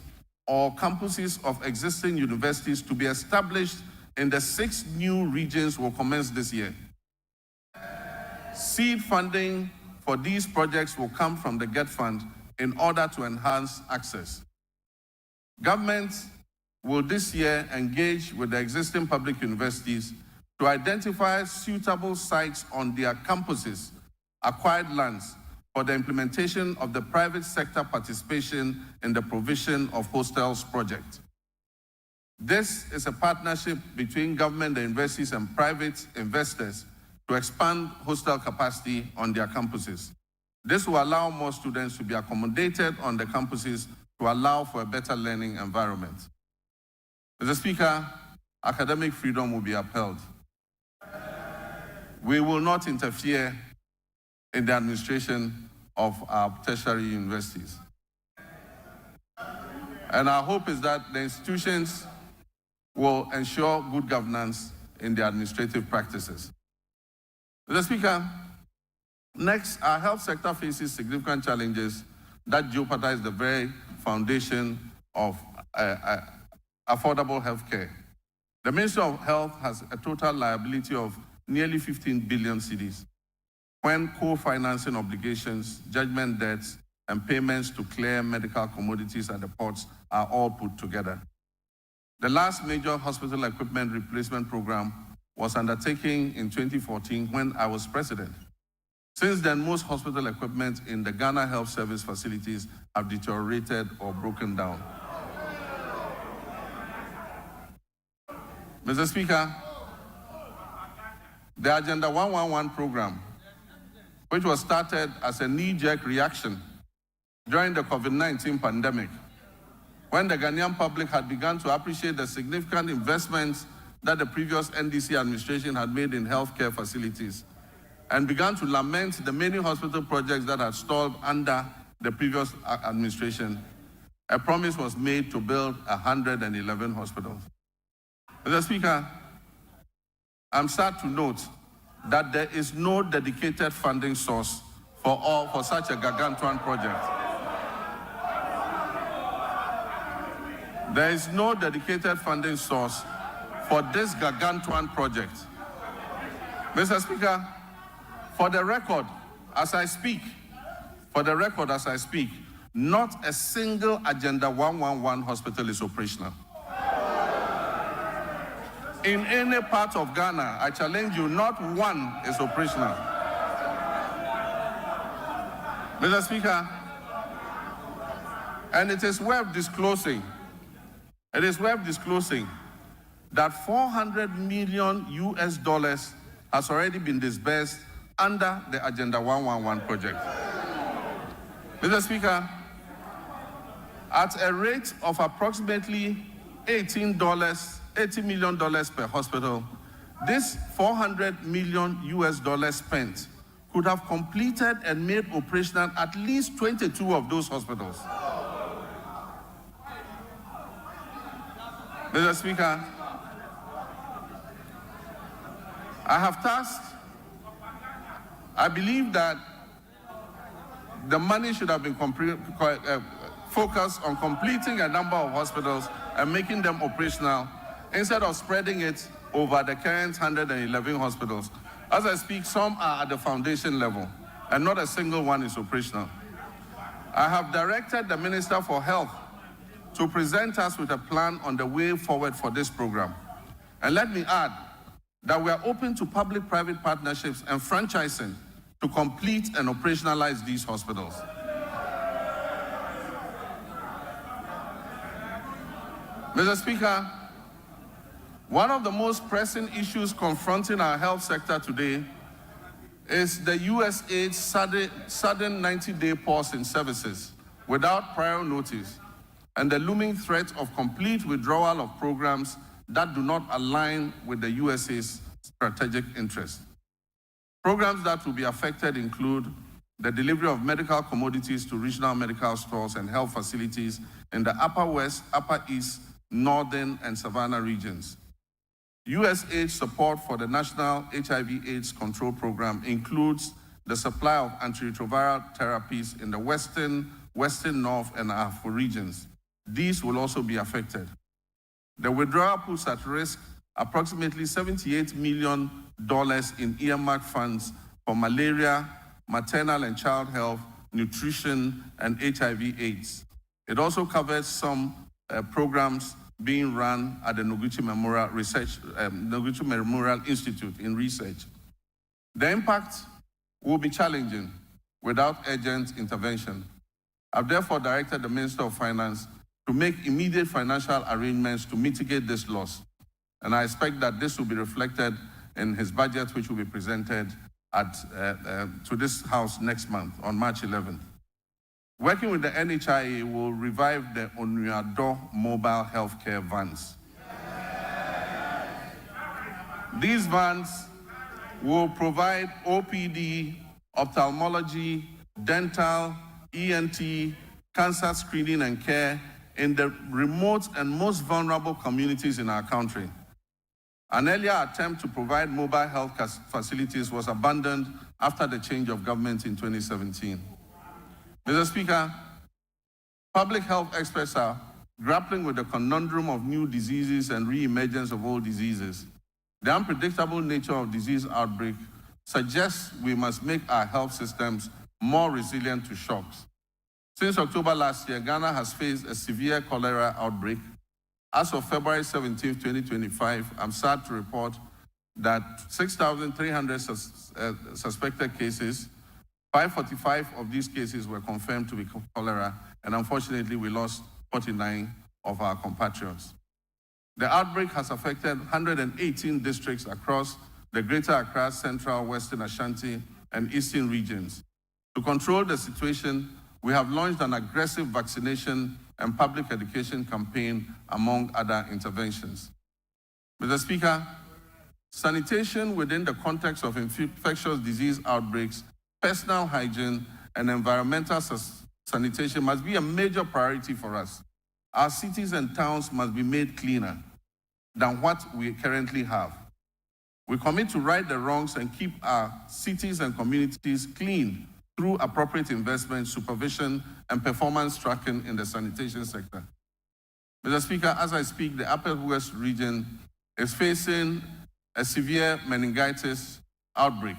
or campuses of existing universities to be established in the 6 new regions will commence this year. Seed funding for these projects will come from the GET Fund in order to enhance access. Government will this year engage with the existing public universities to identify suitable sites on their campuses, acquired lands, for the implementation of the private sector participation in the provision of hostels project. This is a partnership between government, the universities, and private investors to expand hostel capacity on their campuses. This will allow more students to be accommodated on the campuses to allow for a better learning environment. Mr. Speaker, academic freedom will be upheld. We will not interfere in the administration of our tertiary universities. And our hope is that the institutions will ensure good governance in their administrative practices. Mr. Speaker, next, our health sector faces significant challenges that jeopardize the very foundation of affordable health care. The Ministry of Health has a total liability of nearly 15 billion cedis when co-financing obligations, judgment debts, and payments to clear medical commodities at the ports are all put together. The last major hospital equipment replacement program was undertaken in 2014 when I was president. Since then, most hospital equipment in the Ghana Health Service facilities have deteriorated or broken down. Mr. Speaker, the Agenda 111 program, which was started as a knee-jerk reaction during the COVID-19 pandemic, when the Ghanaian public had begun to appreciate the significant investments that the previous NDC administration had made in healthcare facilities, and began to lament the many hospital projects that had stalled under the previous administration, a promise was made to build 111 hospitals. Mr. Speaker, I'm sad to note that there is no dedicated funding source for such a gargantuan project. There is no dedicated funding source for this gargantuan project. Mr. Speaker, for the record, as I speak, not a single Agenda 111 hospital is operational. In any part of Ghana, I challenge you, not one is operational. Mr. Speaker, and it is worth disclosing that $400 million has already been disbursed under the Agenda 111 project. Mr. Speaker, at a rate of approximately $80 million per hospital, this $400 million spent could have completed and made operational at least 22 of those hospitals. Mr. Speaker, I believe that the money should have been focused on completing a number of hospitals and making them operational instead of spreading it over the current 111 hospitals. As I speak, some are at the foundation level and not a single one is operational. I have directed the Minister for Health to present us with a plan on the way forward for this program. And let me add that we are open to public-private partnerships and franchising to complete and operationalize these hospitals. Mr. Speaker, one of the most pressing issues confronting our health sector today is the USAID's sudden 90-day pause in services without prior notice and the looming threat of complete withdrawal of programs that do not align with the USAID's strategic interests. Programs that will be affected include the delivery of medical commodities to regional medical stores and health facilities in the Upper West, Upper East, Northern, and Savannah regions. USAID support for the National HIV/AIDS Control Program includes the supply of antiretroviral therapies in the Western, North, and Afro regions. These will also be affected. The withdrawal puts at risk approximately $78 million in earmarked funds for malaria, maternal and child health, nutrition, and HIV/AIDS. It also covers some programs being run at the Noguchi Memorial Institute in research. The impact will be challenging without urgent intervention. I've therefore directed the Minister of Finance to make immediate financial arrangements to mitigate this loss. And I expect that this will be reflected in his budget, which will be presented to this House next month on March 11th. Working with the NHIA will revive the Unauthorized mobile healthcare vans. These vans will provide OPD, ophthalmology, dental, ENT, cancer screening and care in the remote and most vulnerable communities in our country. An earlier attempt to provide mobile health facilities was abandoned after the change of government in 2017. Mr. Speaker, public health experts are grappling with the conundrum of new diseases and re-emergence of old diseases. The unpredictable nature of disease outbreak suggests we must make our health systems more resilient to shocks. Since October last year, Ghana has faced a severe cholera outbreak. As of February 17, 2025, I'm sad to report that 6,300 suspected cases, 545 of these cases were confirmed to be cholera, and unfortunately, we lost 49 of our compatriots. The outbreak has affected 118 districts across the Greater Accra, Central, Western Ashanti, and Eastern regions. To control the situation, we have launched an aggressive vaccination and public education campaign, among other interventions. Mr. Speaker, sanitation within the context of infectious disease outbreaks, personal hygiene, and environmental sanitation must be a major priority for us. Our cities and towns must be made cleaner than what we currently have. We commit to right the wrongs and keep our cities and communities clean through appropriate investment, supervision, and performance tracking in the sanitation sector. Mr. Speaker, as I speak, the Upper West region is facing a severe meningitis outbreak.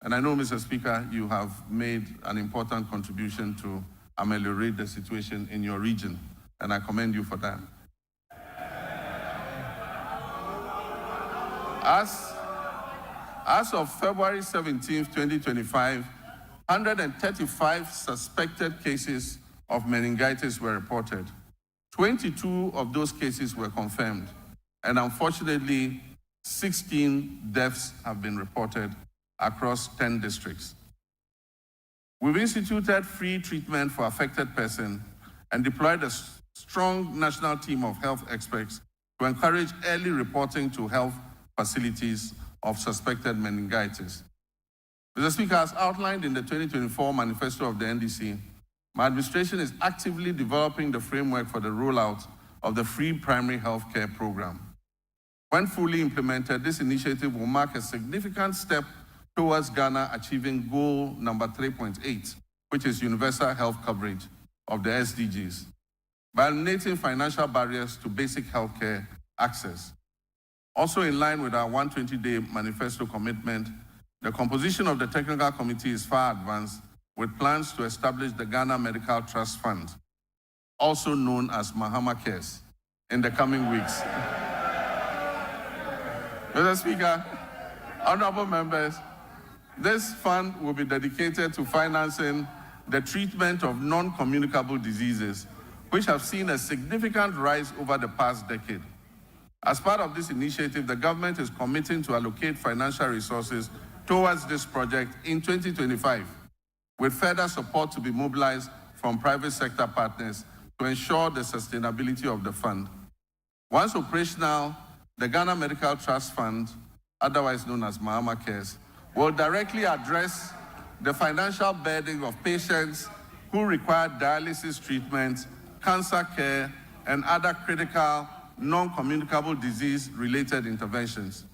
And I know, Mr. Speaker, you have made an important contribution to ameliorate the situation in your region, and I commend you for that. As of February 17, 2025, 135 suspected cases of meningitis were reported. 22 of those cases were confirmed, and unfortunately, 16 deaths have been reported across 10 districts. We've instituted free treatment for affected persons and deployed a strong national team of health experts to encourage early reporting to health facilities of suspected meningitis. Mr. Speaker, as outlined in the 2024 manifesto of the NDC, my administration is actively developing the framework for the rollout of the free primary health care program. When fully implemented, this initiative will mark a significant step towards Ghana achieving goal number 3.8, which is universal health coverage of the SDGs, by eliminating financial barriers to basic health care access. Also in line with our 120-day manifesto commitment, the composition of the technical committee is far advanced, with plans to establish the Ghana Medical Trust Fund, also known as Mahama Cares, in the coming weeks. Mr. Speaker, honorable members, this fund will be dedicated to financing the treatment of non-communicable diseases, which have seen a significant rise over the past decade. As part of this initiative, the government is committing to allocate financial resources towards this project in 2025, with further support to be mobilized from private sector partners to ensure the sustainability of the fund. Once operational, the Ghana Medical Trust Fund, otherwise known as Mahama Cares, will directly address the financial burden of patients who require dialysis treatment, cancer care, and other critical non-communicable disease-related interventions.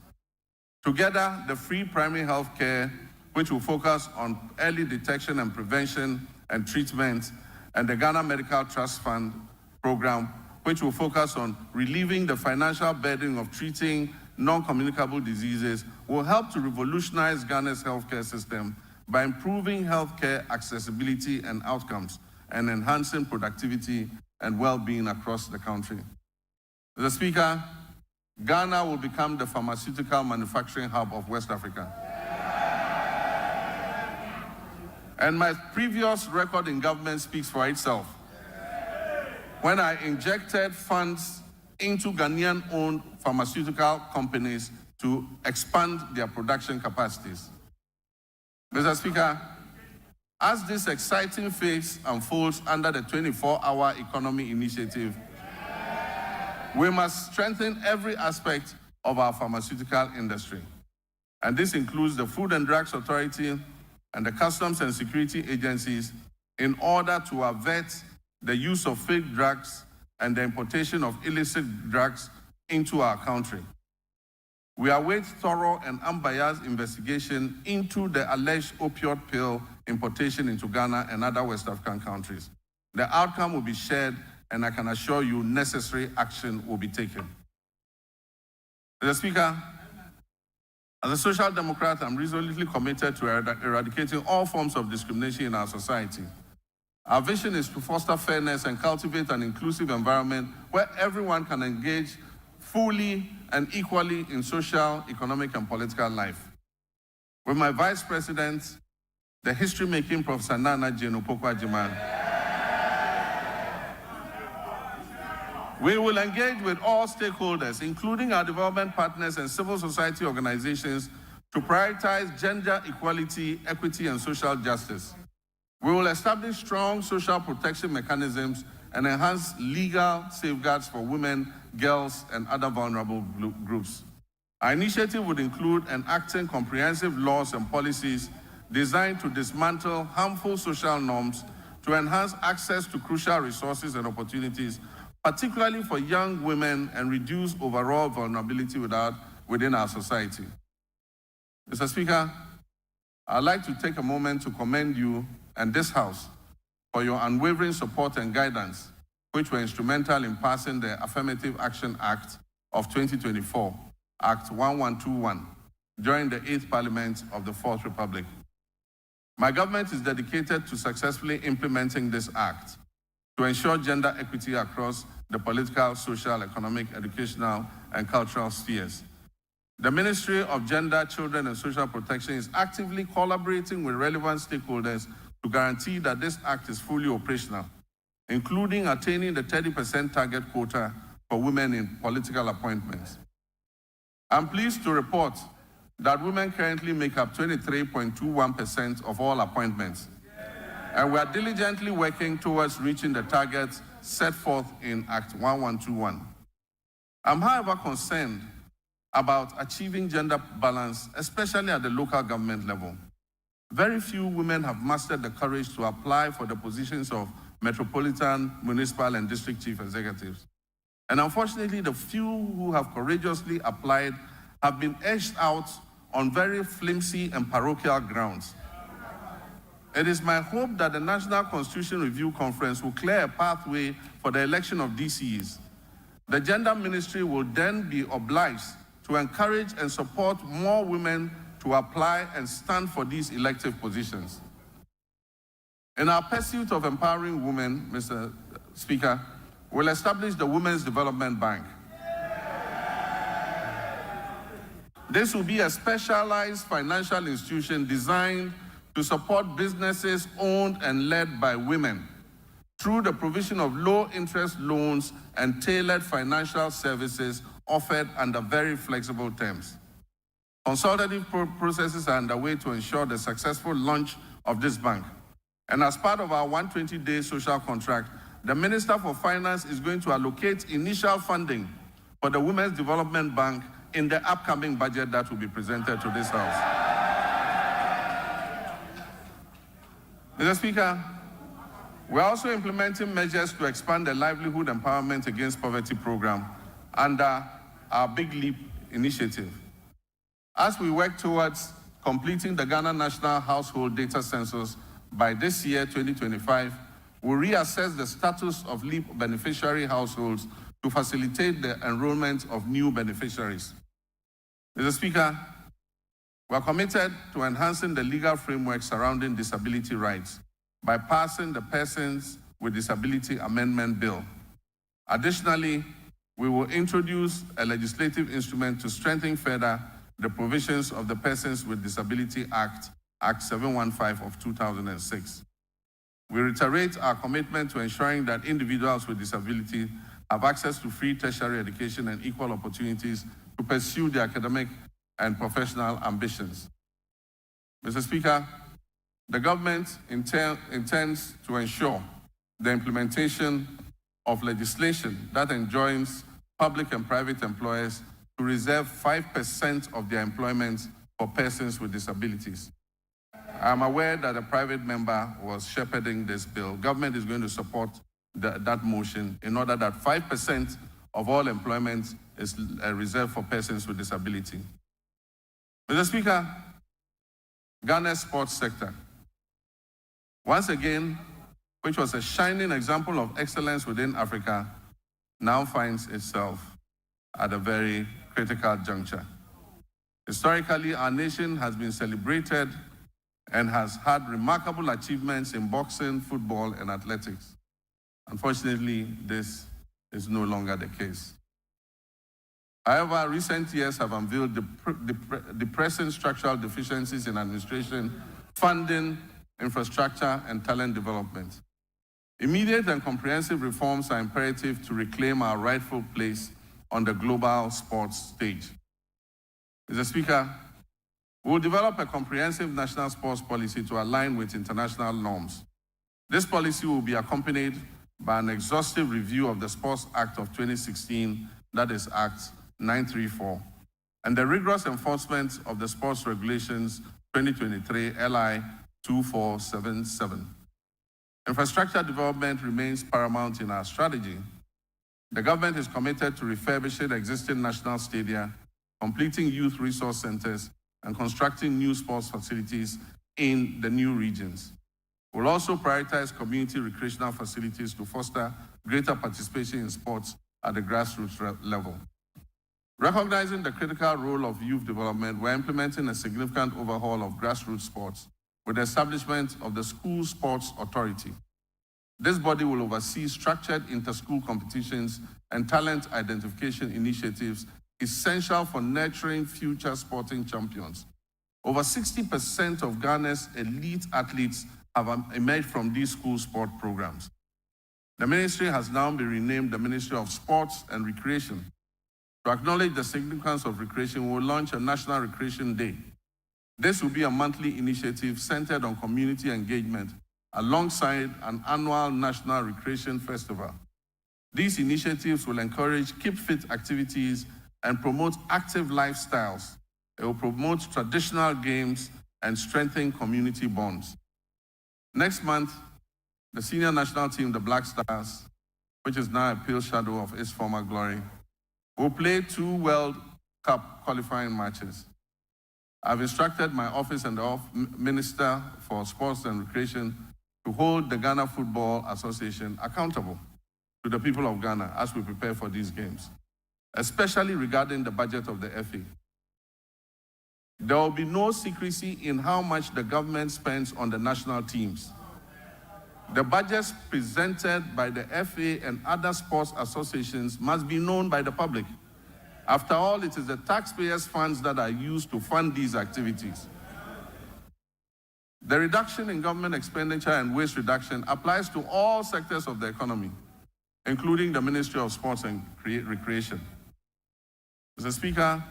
Together, the free primary health care, which will focus on early detection and prevention and treatment, and the Ghana Medical Trust Fund program, which will focus on relieving the financial burden of treating non-communicable diseases, will help to revolutionize Ghana's healthcare system by improving healthcare accessibility and outcomes and enhancing productivity and well-being across the country. Mr. Speaker, Ghana will become the pharmaceutical manufacturing hub of West Africa. And my previous record in government speaks for itself. When I injected funds into Ghanaian-owned pharmaceutical companies to expand their production capacities. Mr. Speaker, as this exciting phase unfolds under the 24-hour economy initiative, we must strengthen every aspect of our pharmaceutical industry. And this includes the Food and Drugs Authority and the Customs and Security agencies in order to avert the use of fake drugs and the importation of illicit drugs into our country. We await thorough and unbiased investigation into the alleged opioid pill importation into Ghana and other West African countries. The outcome will be shared, and I can assure you necessary action will be taken. Mr. Speaker, as a social democrat, I'm resolutely committed to eradicating all forms of discrimination in our society. Our vision is to foster fairness and cultivate an inclusive environment where everyone can engage fully and equally in social, economic, and political life. With my Vice President, the history-making Professor Nana Jane Opoku-Agyeman, we will engage with all stakeholders, including our development partners and civil society organizations, to prioritize gender equality, equity, and social justice. We will establish strong social protection mechanisms and enhance legal safeguards for women, girls, and other vulnerable groups. Our initiative would include enacting comprehensive laws and policies designed to dismantle harmful social norms, to enhance access to crucial resources and opportunities, particularly for young women, and reduce overall vulnerability within our society. Mr. Speaker, I'd like to take a moment to commend you and this House for your unwavering support and guidance, which were instrumental in passing the Affirmative Action Act of 2024, Act 1121, during the 8th Parliament of the 4th Republic. My government is dedicated to successfully implementing this act to ensure gender equity across the political, social, economic, educational, and cultural spheres. The Ministry of Gender, Children, and Social Protection is actively collaborating with relevant stakeholders to guarantee that this act is fully operational, including attaining the 30% target quota for women in political appointments. I'm pleased to report that women currently make up 23.21% of all appointments, and we are diligently working towards reaching the targets set forth in Act 1121. I'm, however, concerned about achieving gender balance, especially at the local government level. Very few women have mustered the courage to apply for the positions of metropolitan, municipal, and district chief executives. And unfortunately, the few who have courageously applied have been edged out on very flimsy and parochial grounds. It is my hope that the National Constitution Review Conference will clear a pathway for the election of DCEs. The Gender Ministry will then be obliged to encourage and support more women to apply and stand for these elective positions. In our pursuit of empowering women, Mr. Speaker, we'll establish the Women's Development Bank. This will be a specialized financial institution designed to support businesses owned and led by women through the provision of low-interest loans and tailored financial services offered under very flexible terms. Consultative processes are underway to ensure the successful launch of this bank. And as part of our 120-day social contract, the Minister for Finance is going to allocate initial funding for the Women's Development Bank in the upcoming budget that will be presented to this House. Mr. Speaker, we're also implementing measures to expand the Livelihood Empowerment Against Poverty program under our Big Leap initiative. As we work towards completing the Ghana National Household Data Census by this year, 2025, we'll reassess the status of LEAP beneficiary households to facilitate the enrollment of new beneficiaries. Mr. Speaker, we are committed to enhancing the legal framework surrounding disability rights by passing the Persons with Disability Amendment Bill. Additionally, we will introduce a legislative instrument to strengthen further the provisions of the Persons with Disability Act, Act 715 of 2006. We reiterate our commitment to ensuring that individuals with disability have access to free tertiary education and equal opportunities to pursue their academic and professional ambitions. Mr. Speaker, the government intends to ensure the implementation of legislation that enjoins public and private employers to reserve 5% of their employment for persons with disabilities. I'm aware that a private member was shepherding this bill. Government is going to support that motion in order that 5% of all employment is reserved for persons with disability. Mr. Speaker, Ghana's sports sector, once again, which was a shining example of excellence within Africa, now finds itself at a very critical juncture. Historically, our nation has been celebrated and has had remarkable achievements in boxing, football, and athletics. Unfortunately, this is no longer the case. However, recent years have unveiled depressing structural deficiencies in administration, funding, infrastructure, and talent development. Immediate and comprehensive reforms are imperative to reclaim our rightful place on the global sports stage. Mr. Speaker, we will develop a comprehensive national sports policy to align with international norms. This policy will be accompanied by an exhaustive review of the Sports Act of 2016, that is Act 934, and the rigorous enforcement of the Sports Regulations 2023 LI 2477. Infrastructure development remains paramount in our strategy. The government is committed to refurbishing existing national stadia, completing youth resource centers, and constructing new sports facilities in the new regions. We'll also prioritize community recreational facilities to foster greater participation in sports at the grassroots level. Recognizing the critical role of youth development, we're implementing a significant overhaul of grassroots sports with the establishment of the School Sports Authority. This body will oversee structured inter-school competitions and talent identification initiatives essential for nurturing future sporting champions. Over 60% of Ghana's elite athletes have emerged from these school sport programs. The ministry has now been renamed the Ministry of Sports and Recreation. To acknowledge the significance of recreation, we will launch a National Recreation Day. This will be a monthly initiative centered on community engagement alongside an annual National Recreation Festival. These initiatives will encourage keep fit activities and promote active lifestyles. It will promote traditional games and strengthen community bonds. Next month, the senior national team, the Black Stars, which is now a pale shadow of its former glory, will play 2 World Cup qualifying matches. I've instructed my office and the Minister for Sports and Recreation to hold the Ghana Football Association accountable to the people of Ghana as we prepare for these games, especially regarding the budget of the FA. There will be no secrecy in how much the government spends on the national teams. The budgets presented by the FA and other sports associations must be known by the public. After all, it is the taxpayers' funds that are used to fund these activities. The reduction in government expenditure and waste reduction applies to all sectors of the economy, including the Ministry of Sports and Recreation. Mr. Speaker,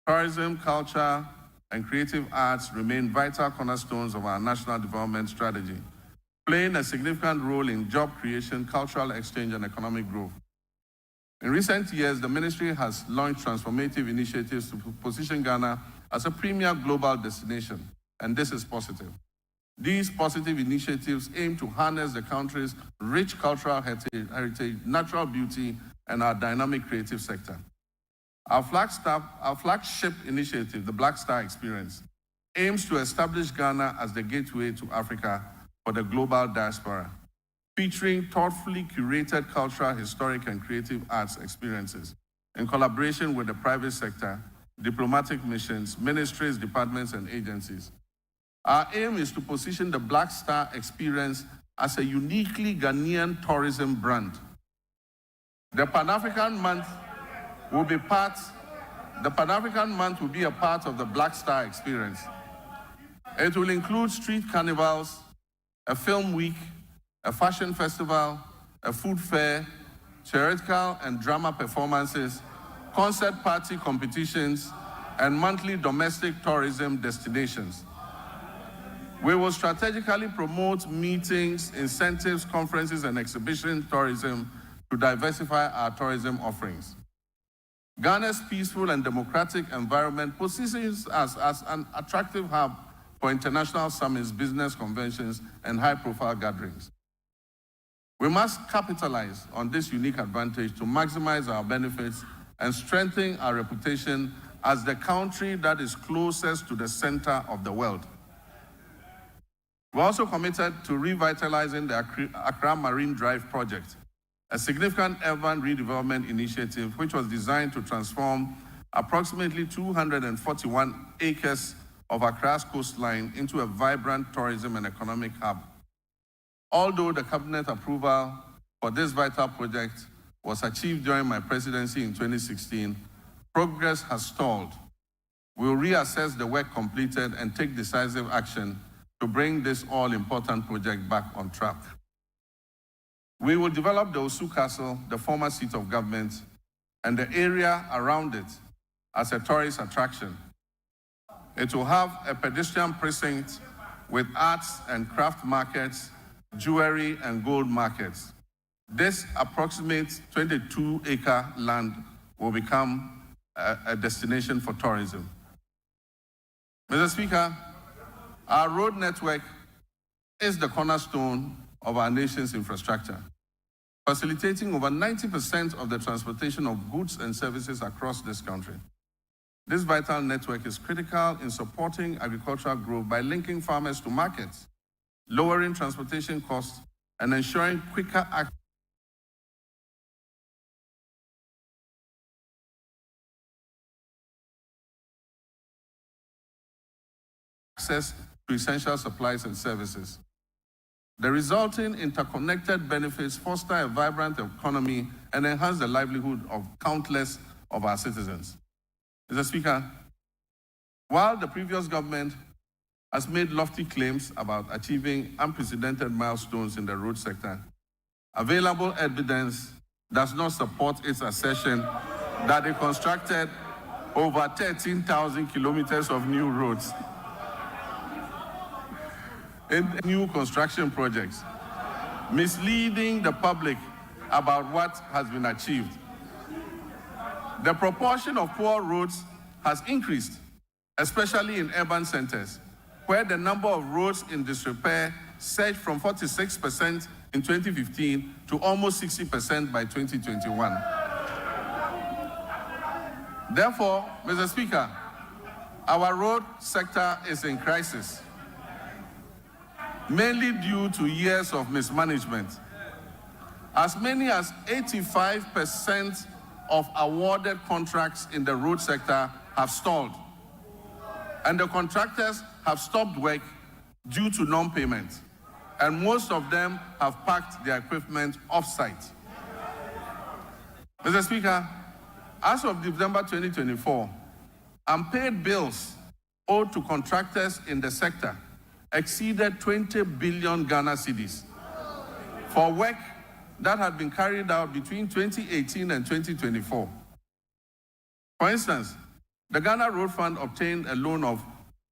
tourism, culture, and creative arts remain vital cornerstones of our national development strategy, playing a significant role in job creation, cultural exchange, and economic growth. In recent years, the ministry has launched transformative initiatives to position Ghana as a premier global destination, and this is positive. These positive initiatives aim to harness the country's rich cultural heritage, natural beauty, and our dynamic creative sector. Our flagship initiative, the Black Star Experience, aims to establish Ghana as the gateway to Africa for the global diaspora, featuring thoughtfully curated cultural, historic, and creative arts experiences in collaboration with the private sector, diplomatic missions, ministries, departments, and agencies. Our aim is to position the Black Star Experience as a uniquely Ghanaian tourism brand. The Pan-African Month will be a part of the Black Star Experience. It will include street carnivals, a film week, a fashion festival, a food fair, theatrical and drama performances, concert party competitions, and monthly domestic tourism destinations. We will strategically promote meetings, incentives, conferences, and exhibition tourism to diversify our tourism offerings. Ghana's peaceful and democratic environment positions us as an attractive hub for international summits, business conventions, and high-profile gatherings. We must capitalize on this unique advantage to maximize our benefits and strengthen our reputation as the country that is closest to the center of the world. We're also committed to revitalizing the Accra Marine Drive project, a significant urban redevelopment initiative which was designed to transform approximately 241 acres of Accra's coastline into a vibrant tourism and economic hub. Although the cabinet approval for this vital project was achieved during my presidency in 2016, progress has stalled. We will reassess the work completed and take decisive action to bring this all-important project back on track. We will develop the Osu Castle, the former seat of government, and the area around it as a tourist attraction. It will have a pedestrian precinct with arts and craft markets, jewelry and gold markets. This approximate 22-acre land will become a destination for tourism. Mr. Speaker, our road network is the cornerstone of our nation's infrastructure, facilitating over 90% of the transportation of goods and services across this country. This vital network is critical in supporting agricultural growth by linking farmers to markets, lowering transportation costs, and ensuring quicker access to essential supplies and services. The resulting interconnected benefits foster a vibrant economy and enhance the livelihood of countless of our citizens. Mr. Speaker, while the previous government has made lofty claims about achieving unprecedented milestones in the road sector, available evidence does not support its assertion that it constructed over 13,000 kilometers of new roads in new construction projects, misleading the public about what has been achieved. The proportion of poor roads has increased, especially in urban centers, where the number of roads in disrepair surged from 46% in 2015 to almost 60% by 2021. Therefore, Mr. Speaker, our road sector is in crisis, mainly due to years of mismanagement. As many as 85% of awarded contracts in the road sector have stalled, and the contractors have stopped work due to non-payment, and most of them have packed their equipment off-site. Mr. Speaker, as of December 2024, unpaid bills owed to contractors in the sector exceeded 20 billion Ghana cedis for work that had been carried out between 2018 and 2024. For instance, the Ghana Road Fund obtained a loan of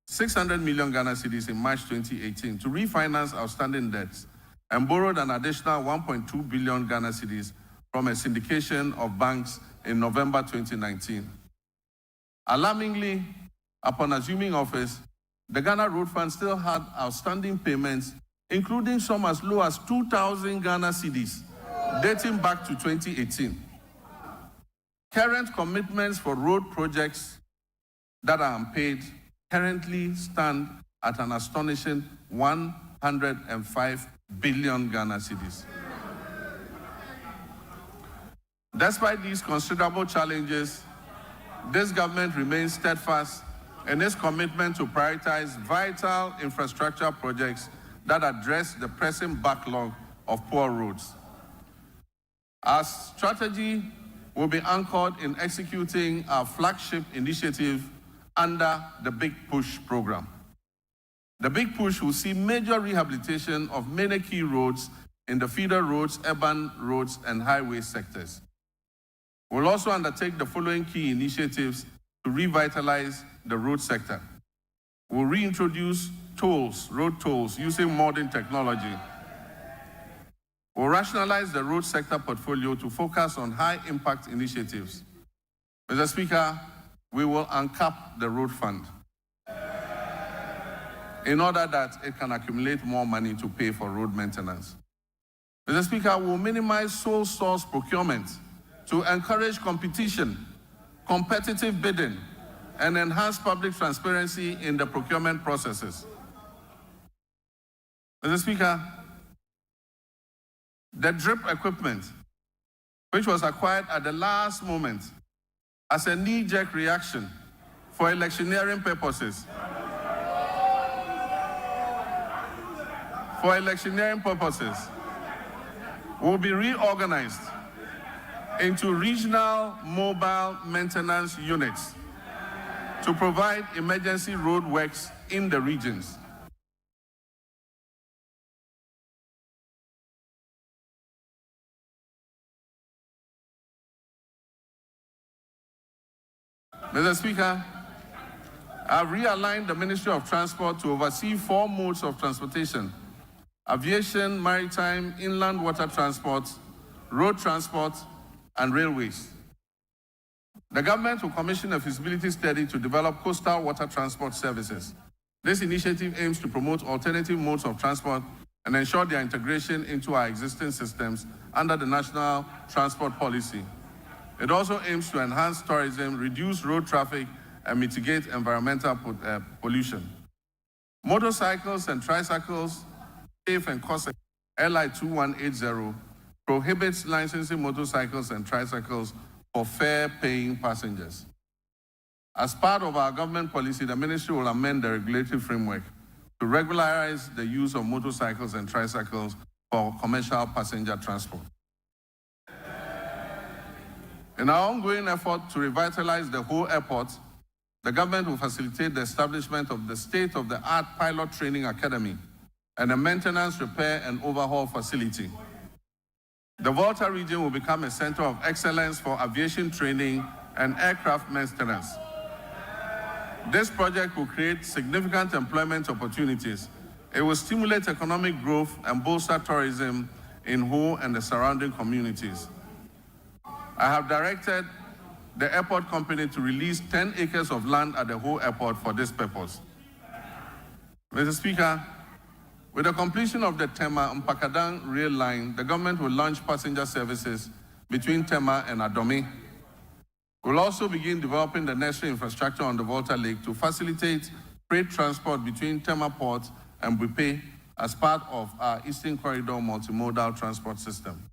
600 million Ghana cedis in March 2018 to refinance outstanding debts and borrowed an additional 1.2 billion Ghana cedis from a syndication of banks in November 2019. Alarmingly, upon assuming office, the Ghana Road Fund still had outstanding payments, including some as low as 2,000 Ghana cedis, dating back to 2018. Current commitments for road projects that are unpaid currently stand at an astonishing 105 billion Ghana cedis. Despite these considerable challenges, this government remains steadfast in its commitment to prioritize vital infrastructure projects that address the pressing backlog of poor roads. Our strategy will be anchored in executing our flagship initiative under the Big Push program. The Big Push will see major rehabilitation of many key roads in the feeder roads, urban roads, and highway sectors. We'll also undertake the following key initiatives to revitalize the road sector. We'll reintroduce tolls, road tolls, using modern technology. We'll rationalize the road sector portfolio to focus on high-impact initiatives. Mr. Speaker, we will uncap the road fund in order that it can accumulate more money to pay for road maintenance. Mr. Speaker, we will minimize sole source procurement to encourage competition, competitive bidding, and enhance public transparency in the procurement processes. Mr. Speaker, the drip equipment, which was acquired at the last moment as a knee-jerk reaction for electioneering purposes, will be reorganized into regional mobile maintenance units to provide emergency road works in the regions. Mr. Speaker, I've realigned the Ministry of Transport to oversee 4 modes of transportation: aviation, maritime, inland water transport, road transport, and railways. The government will commission a feasibility study to develop coastal water transport services. This initiative aims to promote alternative modes of transport and ensure their integration into our existing systems under the National Transport Policy. It also aims to enhance tourism, reduce road traffic, and mitigate environmental pollution. Motorcycles and tricycles, safe and cost LI 2180, prohibits licensing motorcycles and tricycles for fare-paying passengers. As part of our government policy, the ministry will amend the regulatory framework to regularize the use of motorcycles and tricycles for commercial passenger transport. In our ongoing effort to revitalize the whole airport, the government will facilitate the establishment of the state-of-the-art pilot training academy and a maintenance, repair, and overhaul facility. The Volta region will become a center of excellence for aviation training and aircraft maintenance. This project will create significant employment opportunities. It will stimulate economic growth and bolster tourism in Ho and the surrounding communities. I have directed the airport company to release 10 acres of land at the Ho airport for this purpose. Mr. Speaker, with the completion of the Tema-Mpakadan rail line, the government will launch passenger services between Tema and Adome. We'll also begin developing the necessary infrastructure on the Volta Lake to facilitate freight transport between Tema Port and Bupe as part of our Eastern Corridor multimodal transport system.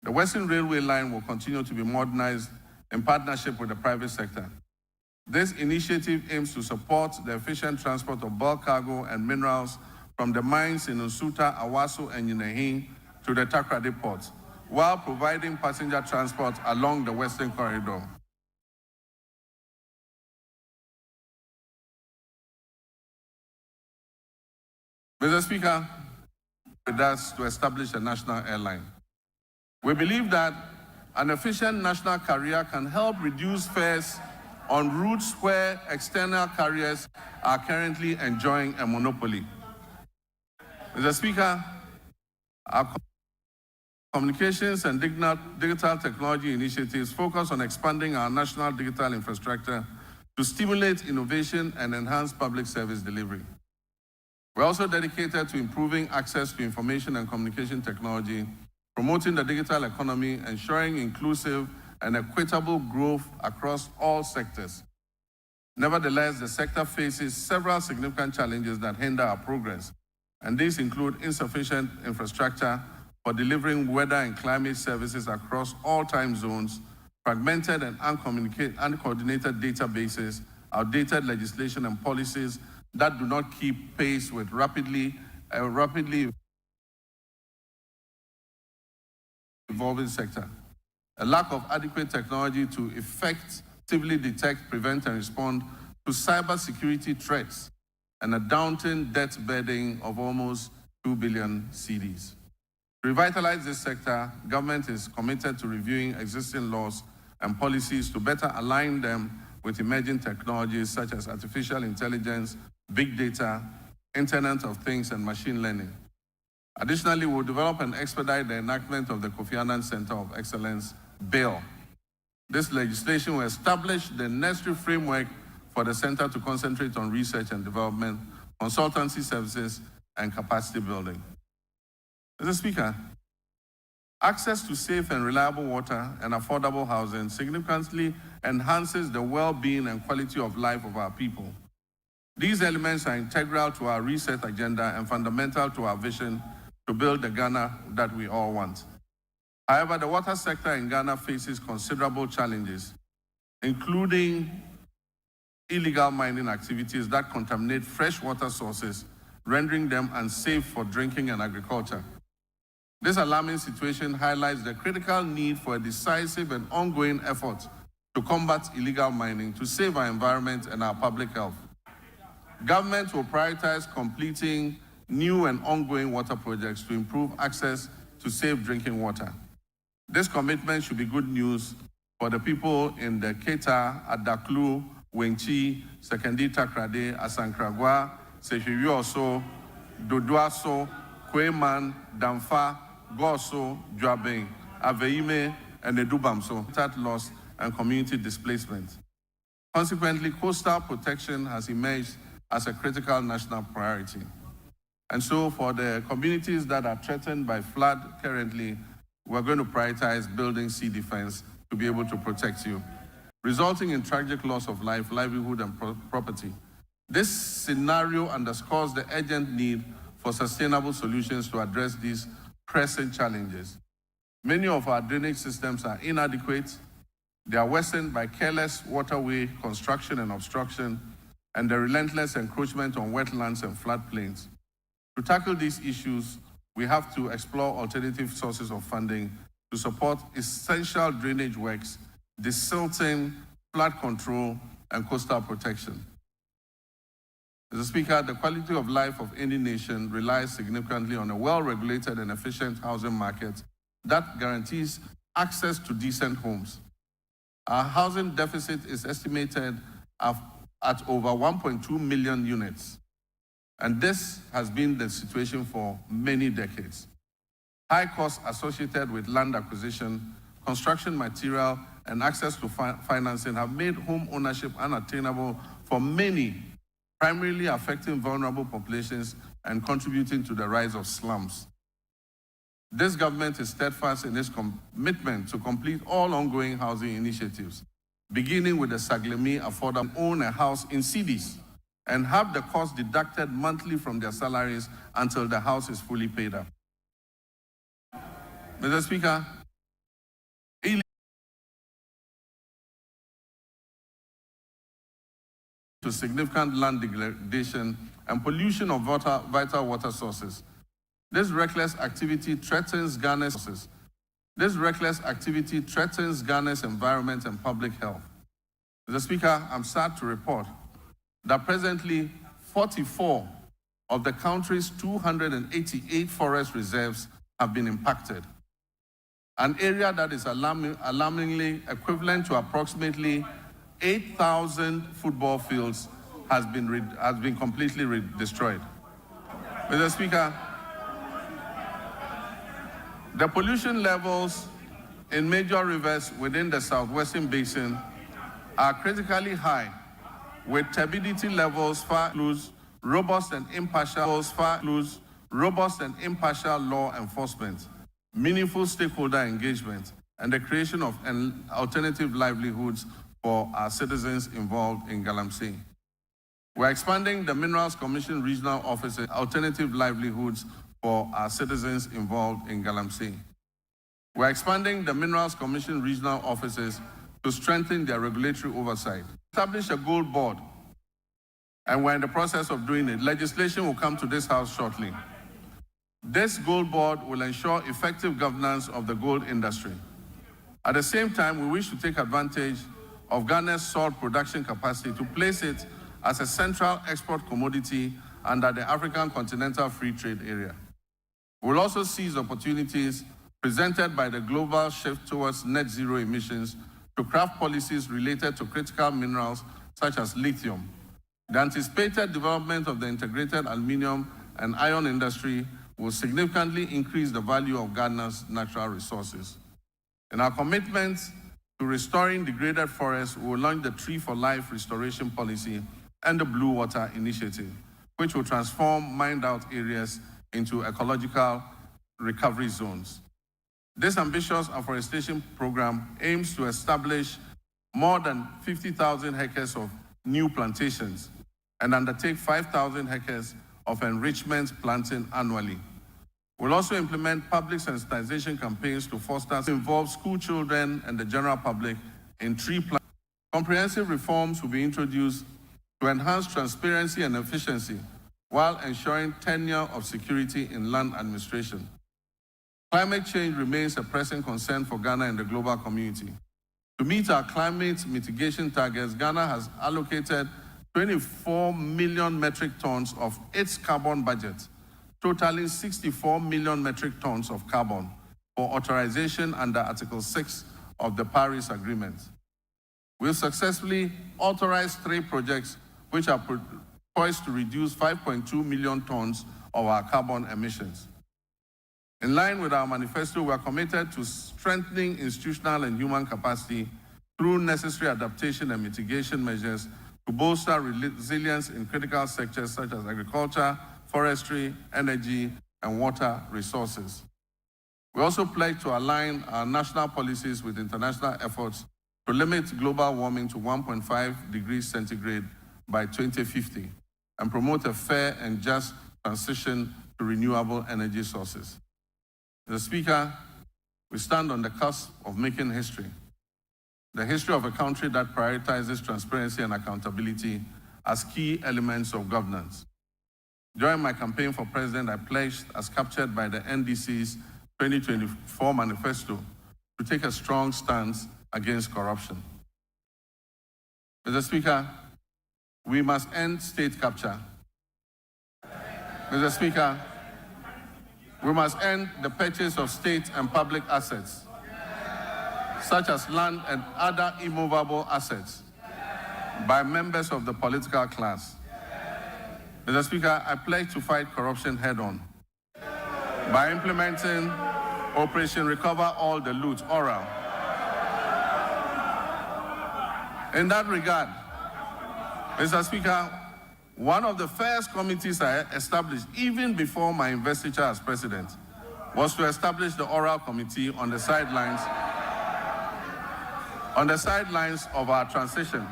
The Western Railway line will continue to be modernized in partnership with the private sector. This initiative aims to support the efficient transport of bulk cargo and minerals from the mines in Nsuta, Awaso, and Yinehin to the Takrady port, while providing passenger transport along the Western Corridor. Mr. Speaker, with us to establish a national airline. We believe that an efficient national carrier can help reduce fares on routes where external carriers are currently enjoying a monopoly. Mr. Speaker, our communications and digital technology initiatives focus on expanding our national digital infrastructure to stimulate innovation and enhance public service delivery. We're also dedicated to improving access to information and communication technology, promoting the digital economy, ensuring inclusive and equitable growth across all sectors. Nevertheless, the sector faces several significant challenges that hinder our progress, and these include insufficient infrastructure for delivering weather and climate services across all time zones, fragmented and uncoordinated databases, outdated legislation and policies that do not keep pace with rapidly evolving sector, a lack of adequate technology to effectively detect, prevent, and respond to cybersecurity threats, and a daunting debt burden of almost 2 billion cedis. To revitalize this sector, government is committed to reviewing existing laws and policies to better align them with emerging technologies such as artificial intelligence, big data, Internet of Things, and machine learning. Additionally, we'll develop and expedite the enactment of the Kofi Annan Center of Excellence bill. This legislation will establish the necessary framework for the center to concentrate on research and development, consultancy services, and capacity building. Mr. Speaker, access to safe and reliable water and affordable housing significantly enhances the well-being and quality of life of our people. These elements are integral to our research agenda and fundamental to our vision to build the Ghana that we all want. However, the water sector in Ghana faces considerable challenges, including illegal mining activities that contaminate freshwater sources, rendering them unsafe for drinking and agriculture. This alarming situation highlights the critical need for a decisive and ongoing effort to combat illegal mining, to save our environment and our public health. Government will prioritize completing new and ongoing water projects to improve access to safe drinking water. This commitment should be good news for the people in the Keta, Adaklu, Wenchi, Sekendi Takrade, Asankragwa, Sehwiyoso, Dodoaso, Kweman, Damfa, Goso, Dwabeng, Aveime, and Edubamso, habitat loss and community displacement. Consequently, coastal protection has emerged as a critical national priority. And so for the communities that are threatened by flood currently, we're going to prioritize building sea defense to be able to protect you, resulting in tragic loss of life, livelihood, and property. This scenario underscores the urgent need for sustainable solutions to address these pressing challenges. Many of our drainage systems are inadequate. They are worsened by careless waterway construction and obstruction, and the relentless encroachment on wetlands and floodplains. To tackle these issues, we have to explore alternative sources of funding to support essential drainage works, desilting, flood control, and coastal protection. Mr. Speaker, the quality of life of any nation relies significantly on a well-regulated and efficient housing market that guarantees access to decent homes. Our housing deficit is estimated at over 1.2 million units, and this has been the situation for many decades. High costs associated with land acquisition, construction material, and access to financing have made home ownership unattainable for many, primarily affecting vulnerable populations and contributing to the rise of slums. This government is steadfast in its commitment to complete all ongoing housing initiatives, beginning with the Saglemi affordable own a house in cities and have the cost deducted monthly from their salaries until the house is fully paid up. Mr. Speaker, to significant land degradation and pollution of vital water sources. This reckless activity threatens Ghana's resources. This reckless activity threatens Ghana's environment and public health. Mr. Speaker, I'm sad to report that presently 44 of the country's 288 forest reserves have been impacted. An area that is alarmingly equivalent to approximately 8,000 football fields has been completely destroyed. Mr. Speaker, the pollution levels in major rivers within the southwestern basin are critically high, with turbidity levels far includes robust and impartial law enforcement, meaningful stakeholder engagement, and the creation of alternative livelihoods for our citizens involved in Galamsey. We're expanding the Minerals Commission regional offices, alternative livelihoods for our citizens involved in Galamsey. We're expanding the Minerals Commission regional offices to strengthen their regulatory oversight. Establish a gold board, and we're in the process of doing it. Legislation will come to this House shortly. This gold board will ensure effective governance of the gold industry. At the same time, we wish to take advantage of Ghana's salt production capacity to place it as a central export commodity under the African Continental Free Trade Area. We'll also seize opportunities presented by the global shift towards net zero emissions to craft policies related to critical minerals such as lithium. The anticipated development of the integrated aluminium and iron industry will significantly increase the value of Ghana's natural resources. In our commitment to restoring degraded forests, we will launch the Tree for Life restoration policy and the Blue Water Initiative, which will transform mined-out areas into ecological recovery zones. This ambitious afforestation program aims to establish more than 50,000 hectares of new plantations and undertake 5,000 hectares of enrichment planting annually. We'll also implement public sensitization campaigns to foster involve school children and the general public in tree planting. Comprehensive reforms will be introduced to enhance transparency and efficiency while ensuring tenure of security in land administration. Climate change remains a pressing concern for Ghana and the global community. To meet our climate mitigation targets, Ghana has allocated 24 million metric tons of its carbon budget, totaling 64 million metric tons of carbon for authorization under Article 6 of the Paris Agreement. We've successfully authorized 3 projects which are poised to reduce 5.2 million tons of our carbon emissions. In line with our manifesto, we are committed to strengthening institutional and human capacity through necessary adaptation and mitigation measures to bolster resilience in critical sectors such as agriculture, forestry, energy, and water resources. We also pledge to align our national policies with international efforts to limit global warming to 1.5 degrees centigrade by 2050 and promote a fair and just transition to renewable energy sources. Mr. Speaker, we stand on the cusp of making history. The history of a country that prioritizes transparency and accountability as key elements of governance. During my campaign for president, I pledged, as captured by the NDC's 2024 manifesto, to take a strong stance against corruption. Mr. Speaker, we must end state capture. Mr. Speaker, we must end the purchase of state and public assets, such as land and other immovable assets, by members of the political class. Mr. Speaker, I pledge to fight corruption head-on by implementing Operation Recover All the Loot, ORAL. In that regard, Mr. Speaker, one of the first committees I established, even before my investiture as president, was to establish the Oral Committee on the sidelines of our transition.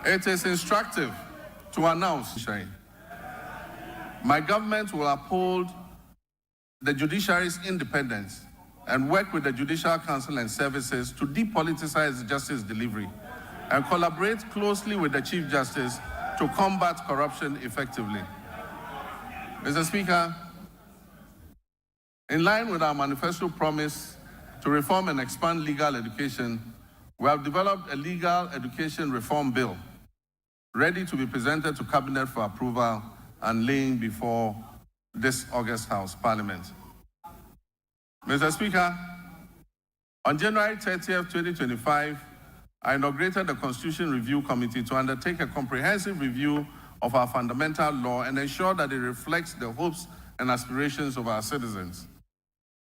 It is instructive to announce my government will uphold the judiciary's independence and work with the Judicial Council and services to depoliticize justice delivery and collaborate closely with the Chief Justice to combat corruption effectively. Mr. Speaker, in line with our manifesto promise to reform and expand legal education, we have developed a legal education reform bill ready to be presented to Cabinet for approval and laying before this August House Parliament. Mr. Speaker, on January 30th, 2025, I inaugurated the Constitution Review Committee to undertake a comprehensive review of our fundamental law and ensure that it reflects the hopes and aspirations of our citizens.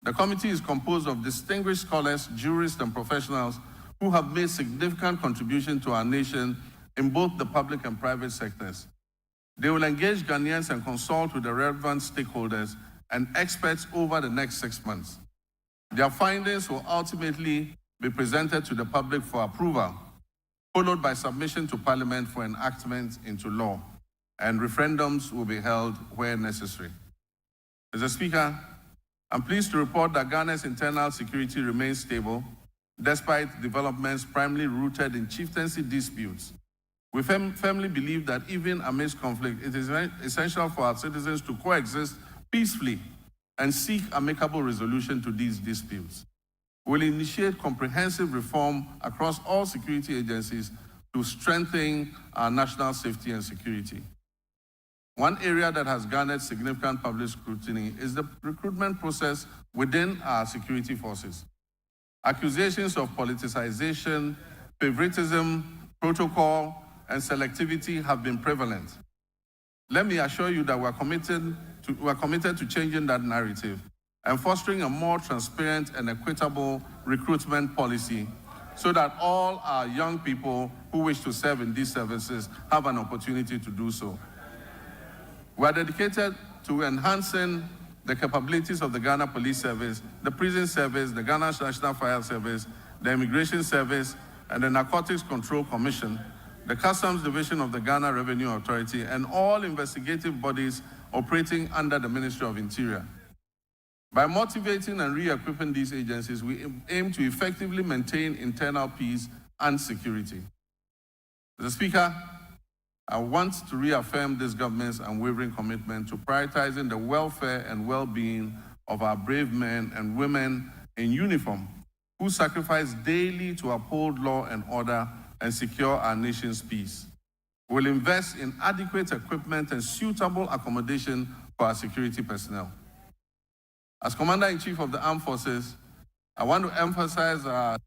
The committee is composed of distinguished scholars, jurists, and professionals who have made significant contributions to our nation in both the public and private sectors. They will engage Ghanaians and consult with the relevant stakeholders and experts over the next 6 months. Their findings will ultimately be presented to the public for approval, followed by submission to Parliament for enactment into law, and referendums will be held where necessary. Mr. Speaker, I'm pleased to report that Ghana's internal security remains stable, despite developments primarily rooted in chieftaincy disputes. We firmly believe that even amidst conflict, it is essential for our citizens to coexist peacefully and seek amicable resolution to these disputes. We'll initiate comprehensive reform across all security agencies to strengthen our national safety and security. One area that has garnered significant public scrutiny is the recruitment process within our security forces. Accusations of politicization, favoritism, protocol, and selectivity have been prevalent. Let me assure you that we're committed to changing that narrative and fostering a more transparent and equitable recruitment policy so that all our young people who wish to serve in these services have an opportunity to do so. We are dedicated to enhancing the capabilities of the Ghana Police Service, the Prison Service, the Ghana National Fire Service, the Immigration Service, and the Narcotics Control Commission, the Customs Division of the Ghana Revenue Authority, and all investigative bodies operating under the Ministry of Interior. By motivating and re-equipping these agencies, we aim to effectively maintain internal peace and security. Mr. Speaker, I want to reaffirm this government's unwavering commitment to prioritizing the welfare and well-being of our brave men and women in uniform who sacrifice daily to uphold law and order and secure our nation's peace. We will invest in adequate equipment and suitable accommodation for our security personnel. As Commander-in-Chief of the Armed Forces, I want to emphasize our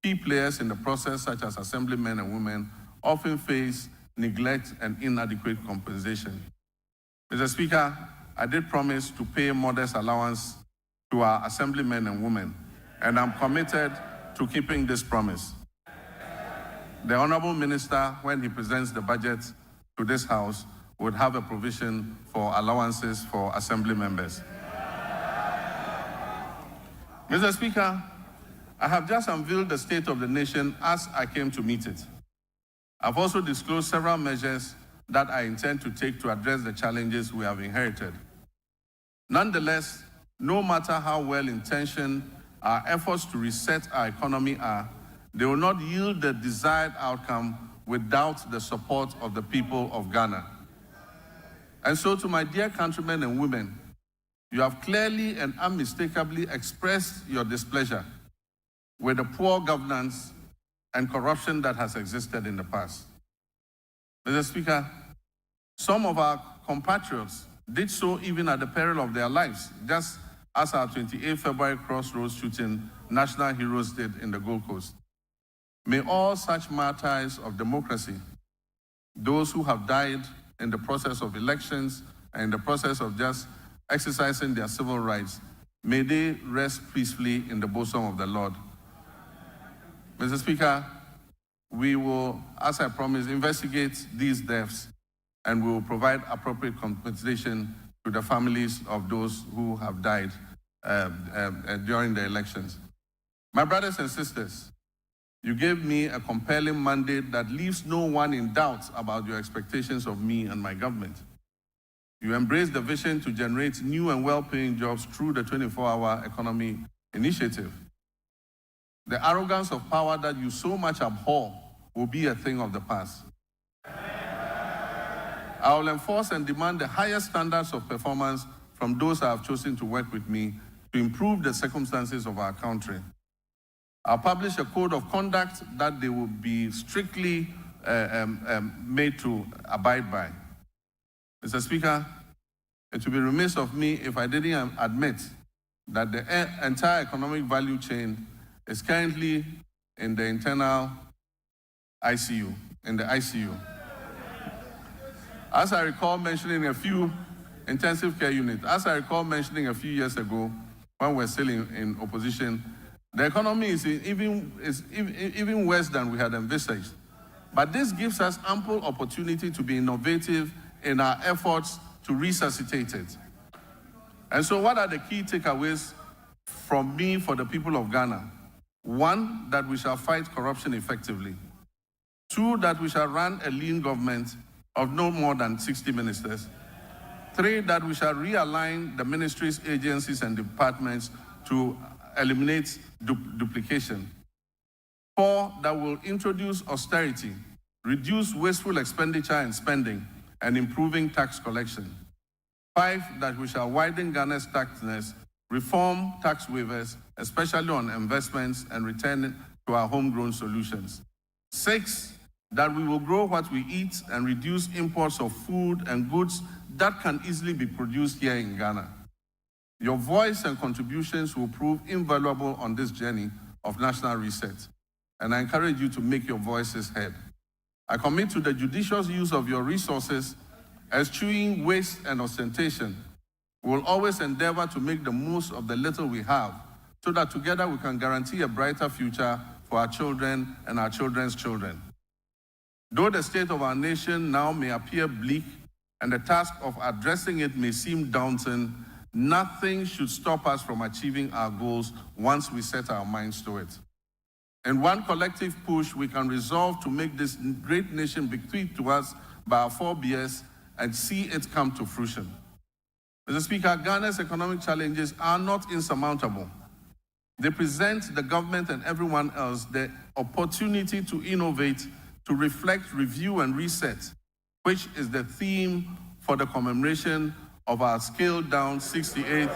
key players in the process, such as assemblymen and women, often face neglect and inadequate compensation. Mr. Speaker, I did promise to pay modest allowance to our assemblymen and women, and I'm committed to keeping this promise. The Honorable Minister, when he presents the budget to this House, would have a provision for allowances for assembly members. Mr. Speaker, I have just unveiled the state of the nation as I came to meet it. I've also disclosed several measures that I intend to take to address the challenges we have inherited. Nonetheless, no matter how well-intentioned our efforts to reset our economy are, they will not yield the desired outcome without the support of the people of Ghana. And so to my dear countrymen and women, you have clearly and unmistakably expressed your displeasure with the poor governance and corruption that has existed in the past. Mr. Speaker, some of our compatriots did so even at the peril of their lives, just as our 28 February Crossroads shooting national heroes did in the Gold Coast. May all such martyrs of democracy, those who have died in the process of elections and in the process of just exercising their civil rights, may they rest peacefully in the bosom of the Lord. Mr. Speaker, we will, as I promised, investigate these deaths and we will provide appropriate compensation to the families of those who have died during the elections. My brothers and sisters, you gave me a compelling mandate that leaves no one in doubt about your expectations of me and my government. You embraced the vision to generate new and well-paying jobs through the 24-hour economy initiative. The arrogance of power that you so much abhor will be a thing of the past. I will enforce and demand the highest standards of performance from those who have chosen to work with me to improve the circumstances of our country. I'll publish a code of conduct that they will be strictly made to abide by. Mr. Speaker, it would be remiss of me if I didn't admit that the entire economic value chain is currently in the internal ICU, As I recall mentioning a few intensive care units, as I recall mentioning a few years ago when we were still in opposition, the economy is even worse than we had envisaged. But this gives us ample opportunity to be innovative in our efforts to resuscitate it. And so what are the key takeaways from me for the people of Ghana? 1, that we shall fight corruption effectively. 2, that we shall run a lean government of no more than 60 ministers. 3, that we shall realign the ministries, agencies, and departments to eliminate duplication. 4, that will introduce austerity, reduce wasteful expenditure and spending, and improving tax collection. 5, that we shall widen Ghana's tax nets, reform tax waivers, especially on investments, and return to our homegrown solutions. 6, that we will grow what we eat and reduce imports of food and goods that can easily be produced here in Ghana. Your voice and contributions will prove invaluable on this journey of national reset, and I encourage you to make your voices heard. I commit to the judicious use of your resources, eschewing waste and ostentation. We will always endeavor to make the most of the little we have, so that together we can guarantee a brighter future for our children and our children's children. Though the state of our nation now may appear bleak and the task of addressing it may seem daunting, nothing should stop us from achieving our goals once we set our minds to it. In one collective push, we can resolve to make this great nation bequeathed to us by our forebears and see it come to fruition. Mr. Speaker, Ghana's economic challenges are not insurmountable. They present the government and everyone else the opportunity to innovate, to reflect, review, and reset, which is the theme for the commemoration of our scaled-down 68th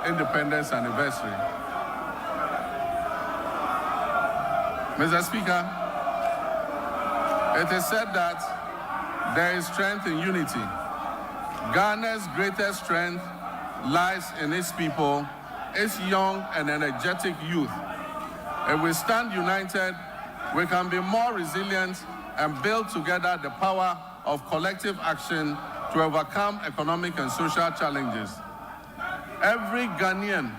independence anniversary. Mr. Speaker, it is said that there is strength in unity. Ghana's greatest strength lies in its people, its young and energetic youth. If we stand united, we can be more resilient and build together the power of collective action to overcome economic and social challenges. Every Ghanaian,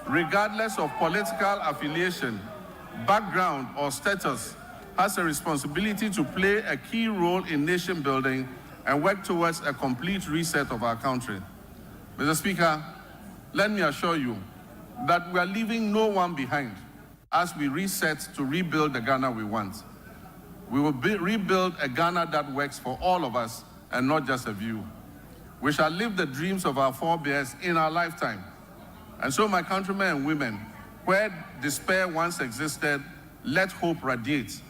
regardless of political affiliation, background, or status, has a responsibility to play a key role in nation building and work towards a complete reset of our country. Mr. Speaker, let me assure you that we are leaving no one behind as we reset to rebuild the Ghana we want. We will rebuild a Ghana that works for all of us and not just a few. We shall live the dreams of our forebears in our lifetime. And so, my countrymen and women, where despair once existed, let hope radiate.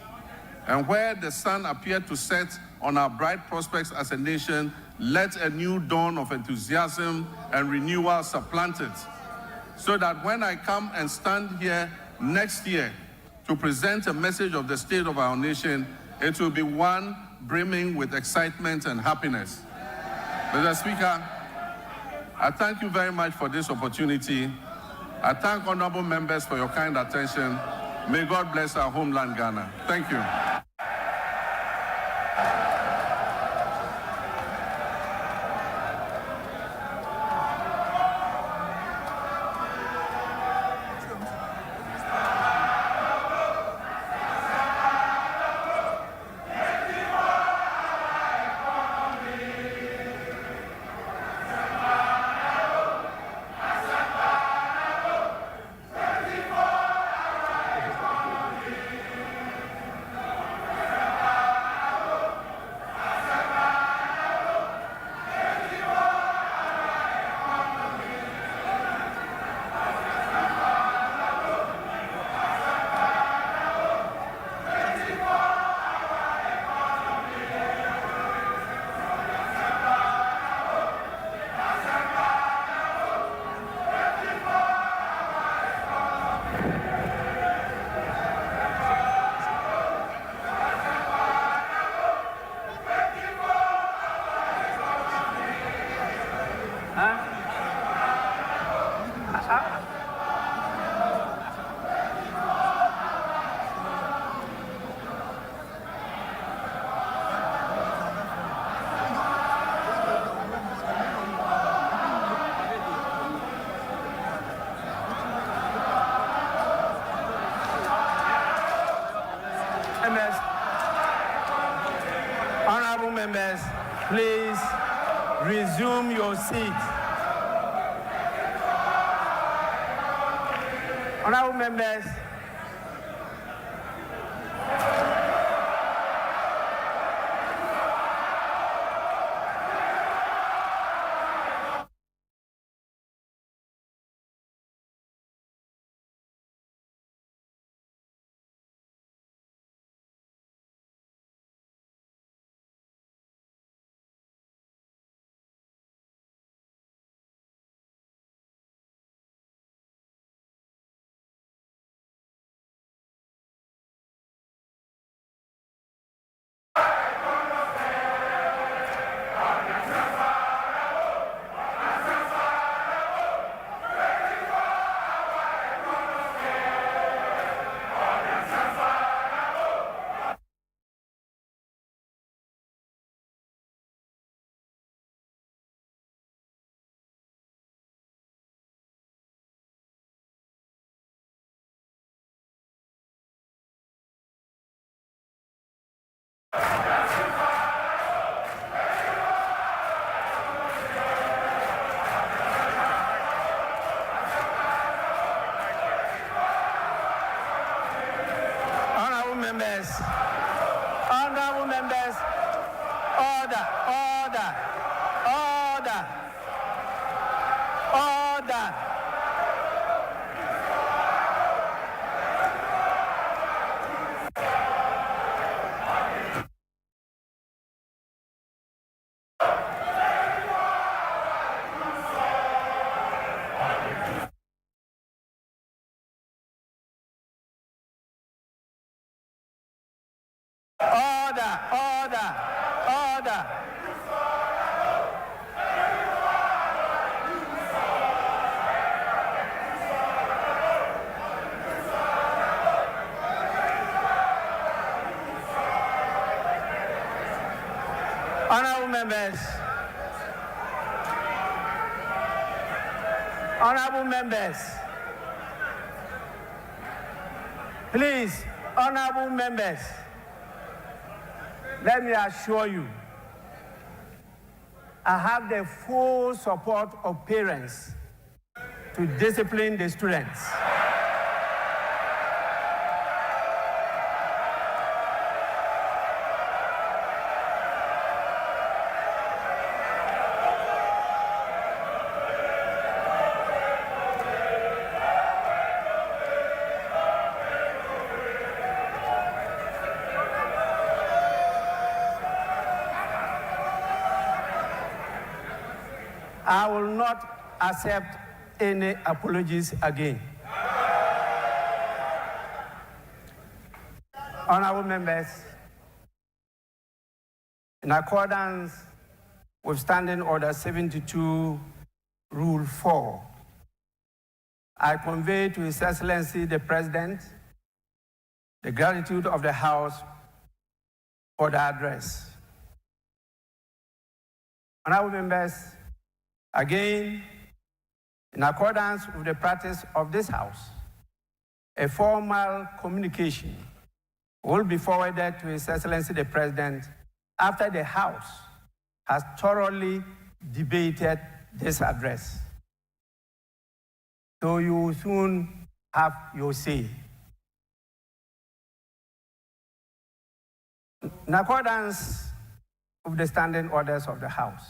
And where the sun appeared to set on our bright prospects as a nation, let a new dawn of enthusiasm and renewal supplant it, so that when I come and stand here next year to present a message of the state of our nation, it will be one brimming with excitement and happiness. Mr. Speaker, I thank you very much for this opportunity. I thank honorable members for your kind attention. May God bless our homeland, Ghana. Thank you. Honorable members, please resume your seats. Honorable members, honorable members, order. Honorable members, honorable members, please, honorable members, let me assure you, I have the full support of parents to discipline the students. I will not accept any apologies again. Honorable members, in accordance with Standing Order 72, Rule 4, I convey to His Excellency the President the gratitude of the House for the address. Honorable members, again, in accordance with the practice of this House, a formal communication will be forwarded to His Excellency the President after the House has thoroughly debated this address. So you will soon have your say. In accordance with the standing orders of the House,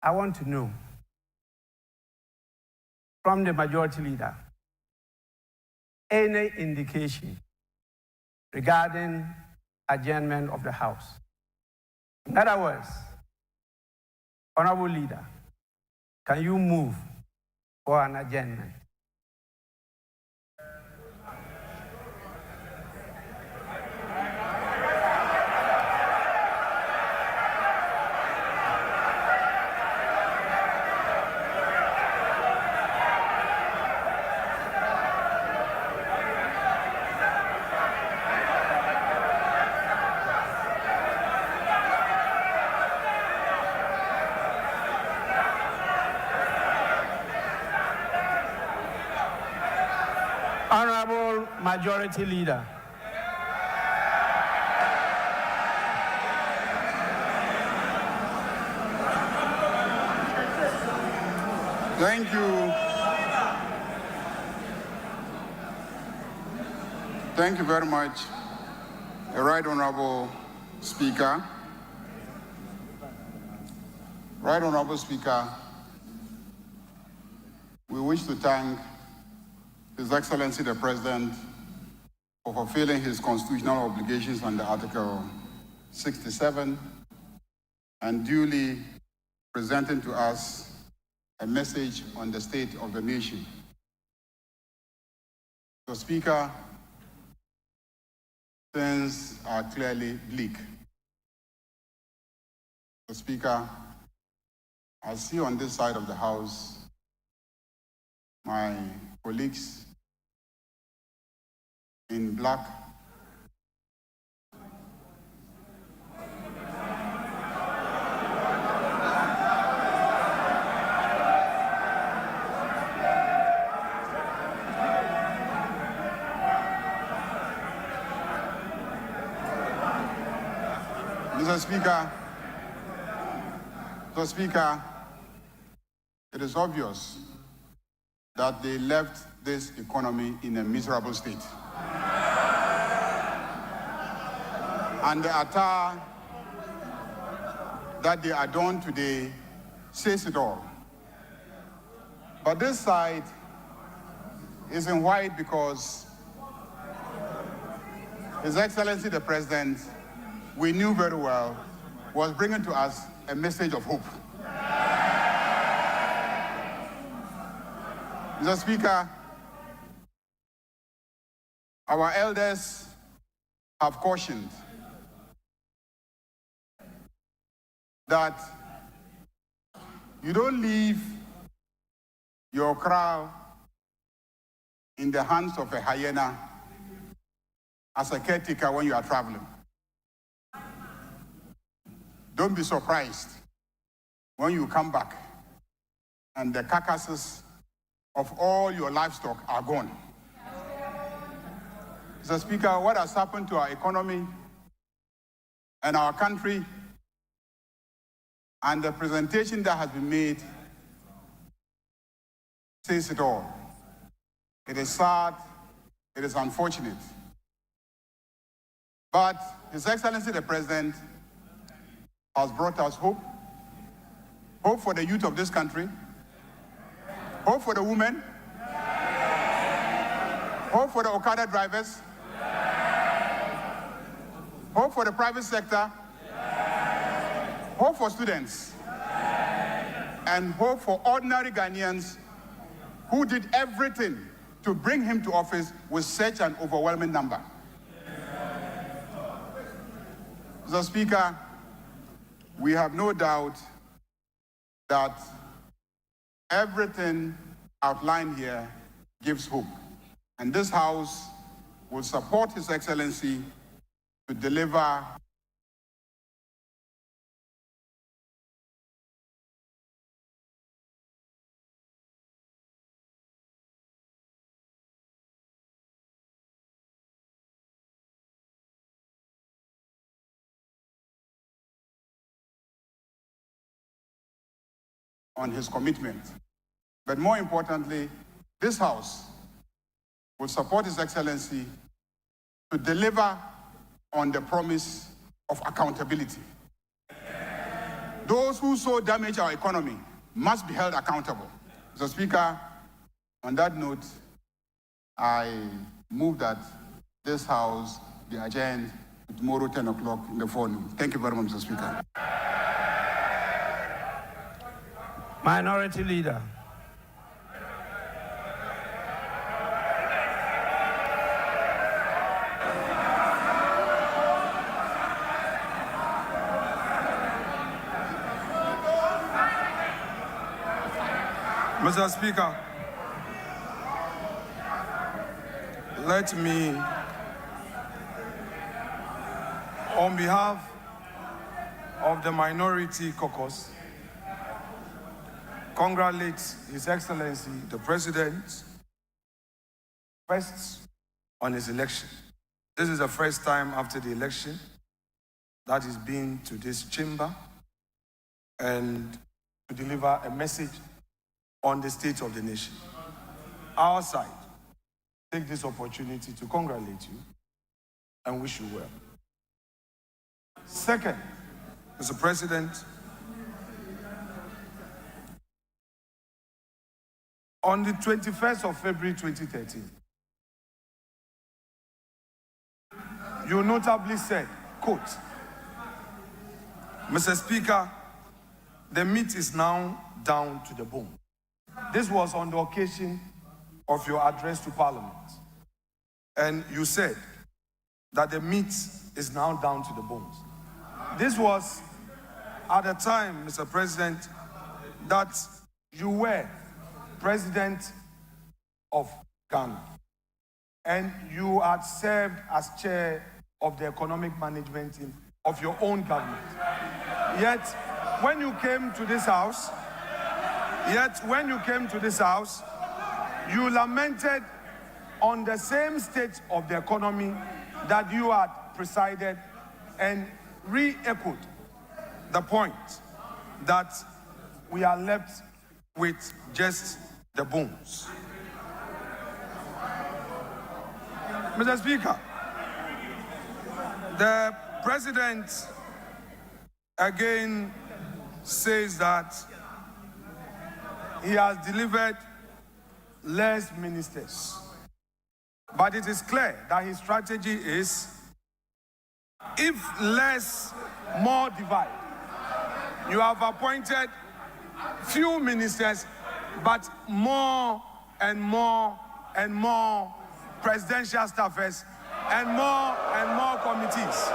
I want to know from the Majority Leader any indication regarding adjournment of the House. In other words, Honorable Leader, can you move for an adjournment? Honorable Majority Leader. Thank you. Thank you very much, Right Honorable Speaker. Right Honorable Speaker, we wish to thank His Excellency the President for fulfilling his constitutional obligations under Article 67 and duly presenting to us a message on the state of the nation. So, Speaker, things are clearly bleak. So, Speaker, I see on this side of the House my colleagues in black Mr. Speaker, it is obvious that they left this economy in a miserable state. And the attire that they adorn today says it all. But this side is in white because His Excellency the President, we knew very well, was bringing to us a message of hope. Mr. Speaker, our elders have cautioned that you don't leave your crown in the hands of a hyena as a caretaker when you are traveling. don't be surprised when you come back and the carcasses of all your livestock are gone. Mr. Speaker, what has happened to our economy and our country and the presentation that has been made says it all. It is sad, it is unfortunate. But His Excellency the President has brought us hope. Hope for the youth of this country. Hope for the women. Hope for the Okada drivers. Hope for the private sector. Hope for students. And hope for ordinary Ghanaians who did everything to bring him to office with such an overwhelming number. Mr. Speaker, we have no doubt that everything outlined here gives hope. And this House will support His Excellency to deliver on his commitment. But more importantly, this House will support His Excellency to deliver on the promise of accountability. Those who so damage our economy must be held accountable. Mr. Speaker, on that note, I move that this House be adjourned tomorrow 10 o'clock in the forenoon. Thank you very much, Mr. Speaker. Minority Leader. Mr. Speaker, let me, on behalf of the Minority Caucus, congratulate His Excellency, the President, first on his election. This is the first time after the election that he's been to this chamber and to deliver a message on the state of the nation. Our side, take this opportunity to congratulate you and wish you well. Second, Mr. President, on the 21st of February 2013, you notably said, quote, Mr. Speaker, the meat is now down to the bone. This was on the occasion of your address to Parliament. And you said that the meat is now down to the bones. This was at the time, Mr. President, that you were President of Ghana. And you had served as chair of the economic management team of your own government. Yet, when you came to this House, you lamented on the same state of the economy that you had presided and re-echoed the point that we are left with just the bones. Mr. Speaker, the President again says that he has delivered less ministers. But it is clear that his strategy is, if less, more divide. You have appointed few ministers, but more and more and more presidential staffers and more committees.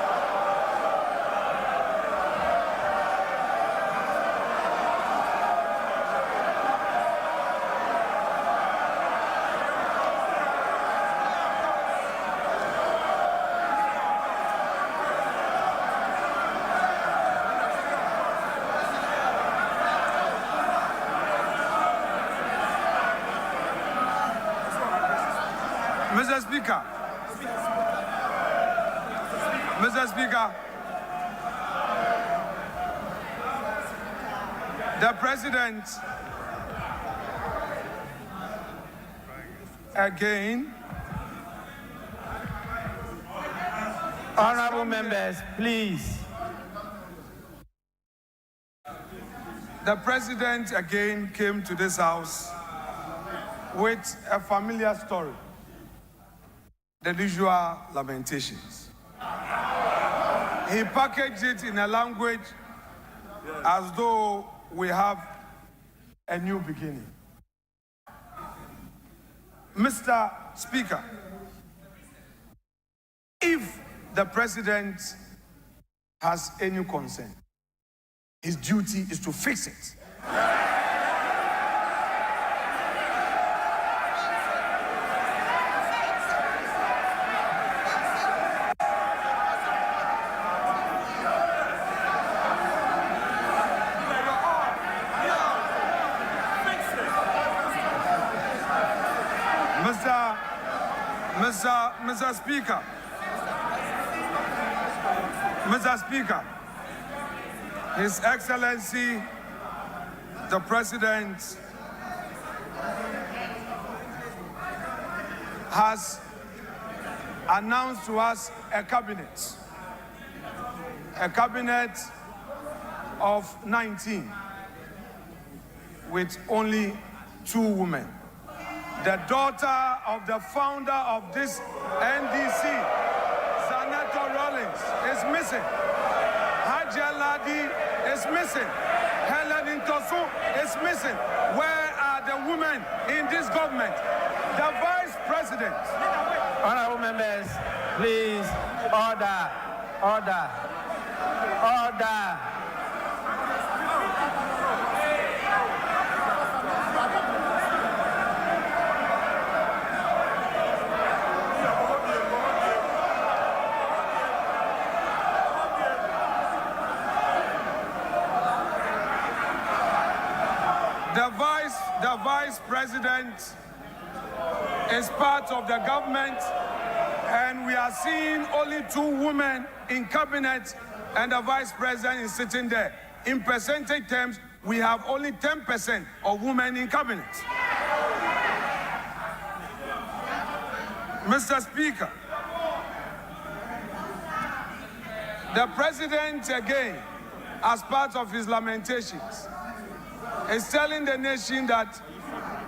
Mr. Speaker. Mr. Speaker. The President again. Honorable members, please. The President again came to this House with a familiar story, the usual lamentations. He packaged it in a language as though we have a new beginning. Mr. Speaker, if the President has any concern, his duty is to fix it. Mr. Speaker, Mr. Speaker, His Excellency, the President, has announced to us a cabinet of 19 with only 2 women. The daughter of the founder of this NDC, Senator Rawlings, is missing. Hajaladi is missing. Helen Intosu is missing. Where are the women in this government? The Vice President. Honorable members, please, order, order, order. The Vice President is part of the government, and we are seeing only 2 women in cabinet, and the Vice President is sitting there. In percentage terms, we have only 10% of women in cabinet. Mr. Speaker, the President again, as part of his lamentations, is telling the nation that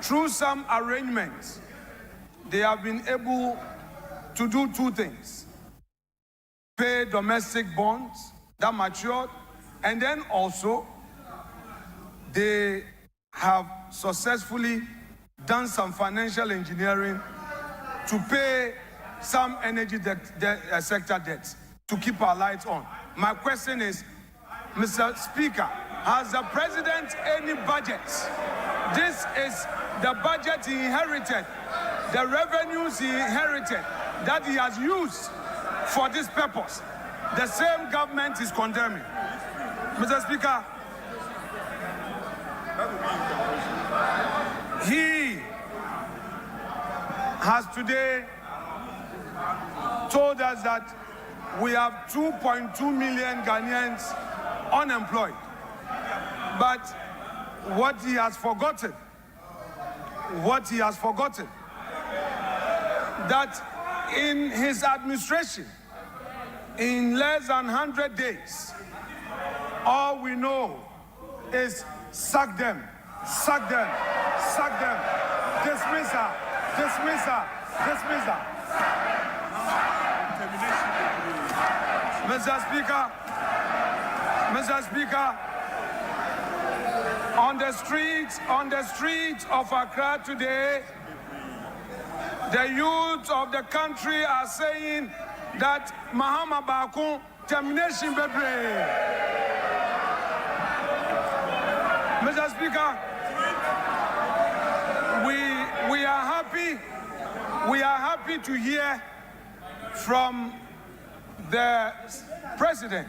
through some arrangements, they have been able to do 2 things. Pay domestic bonds that matured, and then also they have successfully done some financial engineering to pay some energy sector debts to keep our lights on. My question is, Mr. Speaker, has the President any budget? This is the budget he inherited, the revenues he inherited that he has used for this purpose. The same government is condemning. Mr. Speaker, he has today told us that we have 2.2 million Ghanaians unemployed. But what he has forgotten, that in his administration, in less than 100 days, all we know is sack them, sack them, sack them, dismiss her, dismiss her, dismiss her. Mr. Speaker, on the streets of Accra today, the youth of the country are saying that Mahama Bakun termination bebre. Mr. Speaker, we are happy to hear from the President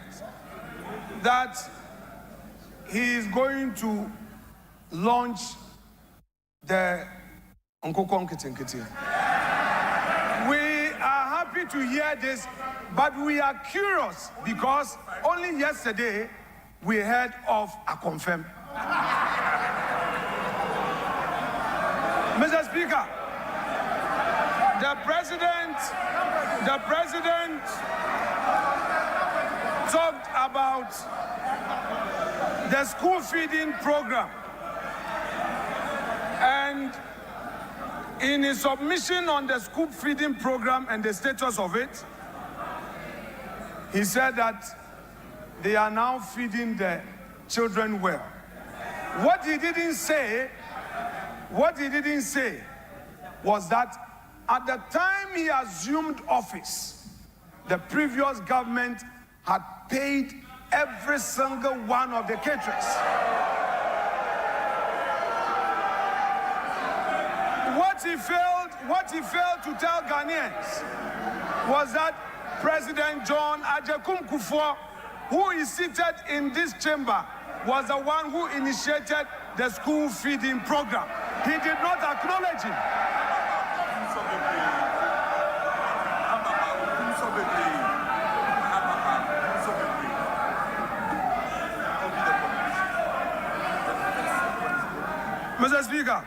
that he is going to launch the Kencity. happy to hear this, but we are curious because only yesterday we heard of a confirm. Mr. Speaker, the president talked about the school feeding program, and in his submission on the school feeding program and the status of it, he said that they are now feeding the children well. What he didn't say was that at the time he assumed office, the previous government had paid every single one of the caterers. What he failed to tell Ghanaians was that President John Agyapong, who is seated in this chamber, was the one who initiated the school feeding program. He did not acknowledge him. Mr. Speaker,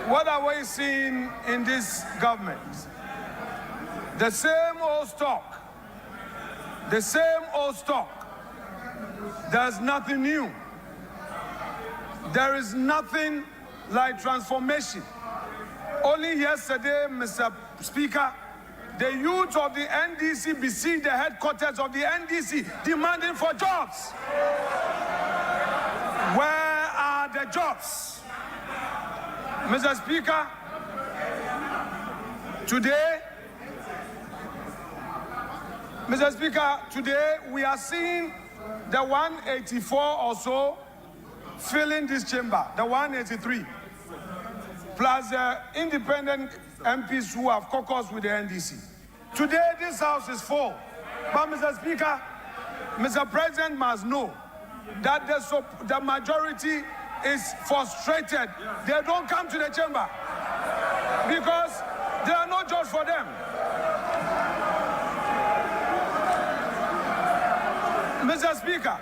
what are we seeing in this government? The same old stock. The same old stock. There's nothing new. There is nothing like transformation. Only yesterday, Mr. Speaker, the youth of the NDC besieged the headquarters of the NDC demanding for jobs. Where are the jobs? Mr. Speaker, today we are seeing the 184 or so filling this chamber, the 183, plus the independent MPs who have caucused with the NDC. Today this house is full. But Mr. Speaker, Mr. President must know that the majority is frustrated. They don't come to the chamber because there are no jobs for them. Mr. Speaker,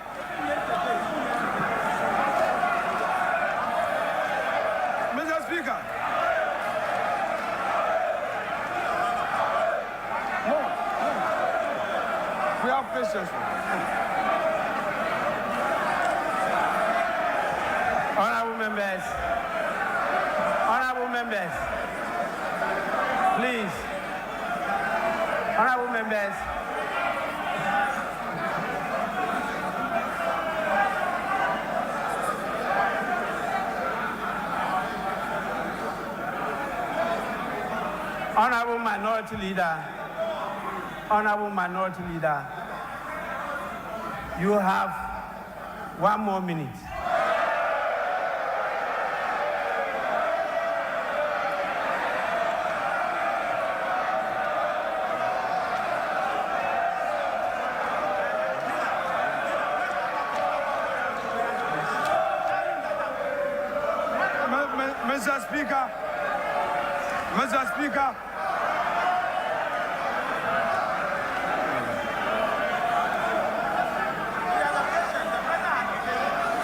we have patience. Honorable members, please. Honorable members. Honorable Minority Leader, you have 1 more minute.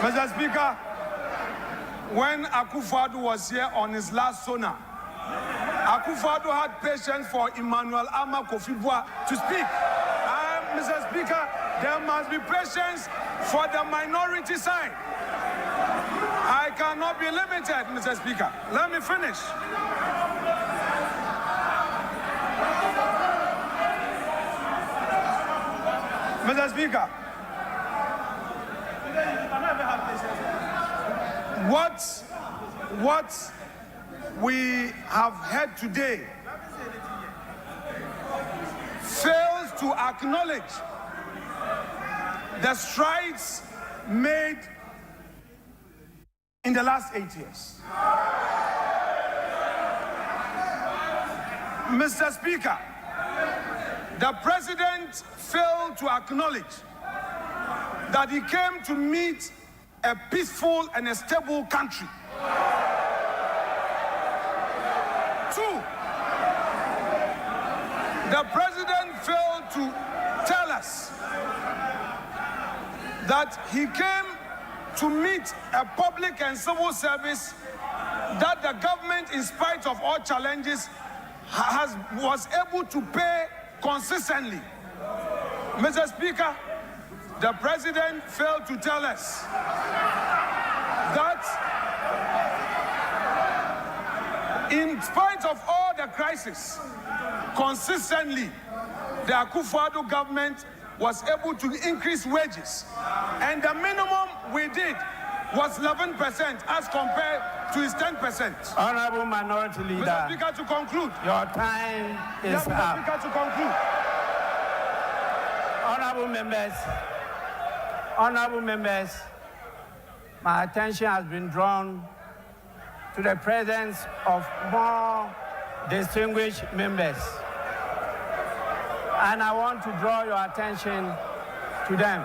Mr. Speaker, when akufo-addo was here on his last sonar, akufo-addo had patience for Emmanuel Ama Kofi-Boa to speak. Mr. Speaker, there must be patience for the minority side. I cannot be limited, Mr. Speaker. Let me finish. Mr. Speaker, what we have heard today fails to acknowledge the strides made in the last 8 years. Mr. Speaker, the president failed to acknowledge that he came to meet a peaceful and a stable country. 2, The president failed to tell us that he came to meet a public and civil service that the government, in spite of all challenges, was able to pay consistently. Mr. Speaker, the president failed to tell us that in spite of all the crisis, consistently, the akufo-addo government was able to increase wages. And the minimum we did was 11% as compared to his 10%. Honorable Minority Leader, Mr. Speaker, to conclude. Your time is Mr. up. Speaker, to conclude. Honorable members, my attention has been drawn to the presence of more distinguished members. And I want to draw your attention to them.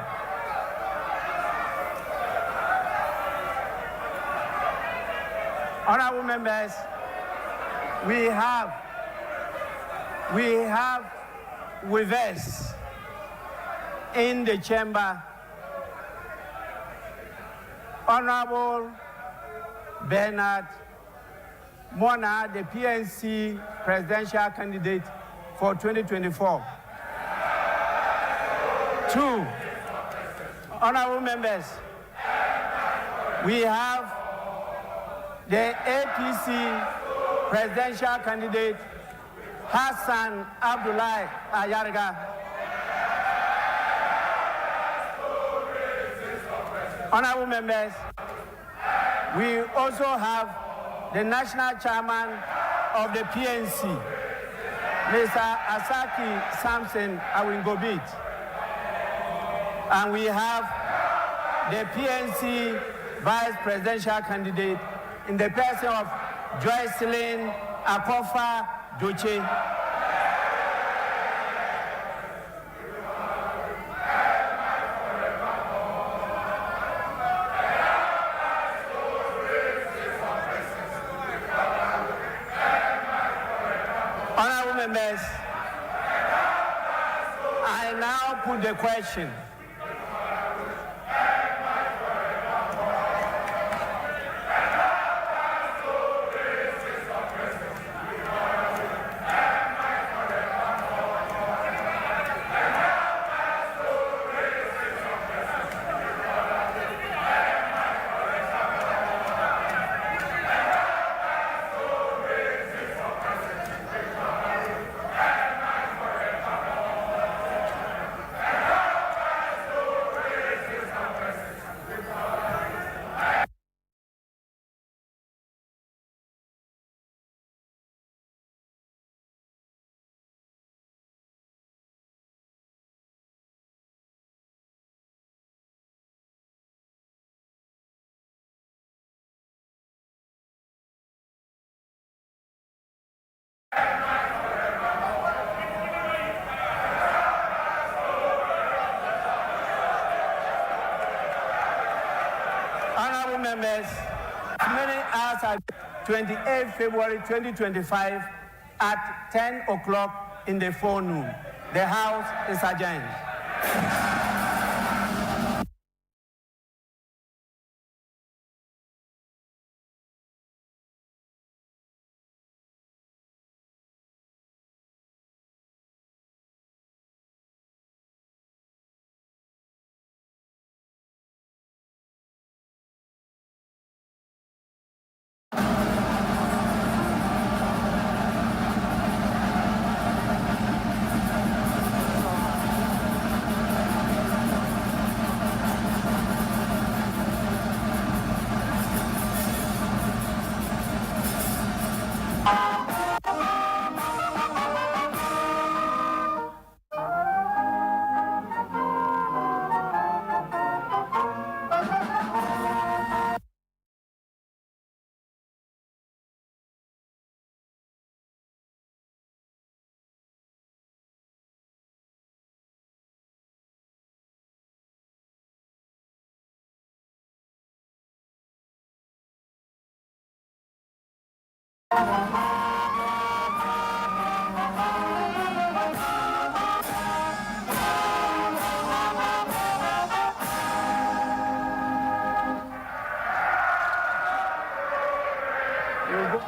Honorable members, we have with us in the chamber Honorable Bernard Mona, the PNC presidential candidate for 2024. Two, honorable members, we have the APC presidential candidate Hassan Abdullahi Ayarga. Honorable members, we also have the national chairman of the PNC, Mr. Asaki Samson Awingobit. And we have the PNC vice presidential candidate in the person of Joycelyn Akufo-Addo. Honorable members, I now put the question. Honorable members, many hours at 28 February 2025 at 10 o'clock in the forenoon. The House is adjourned. You go.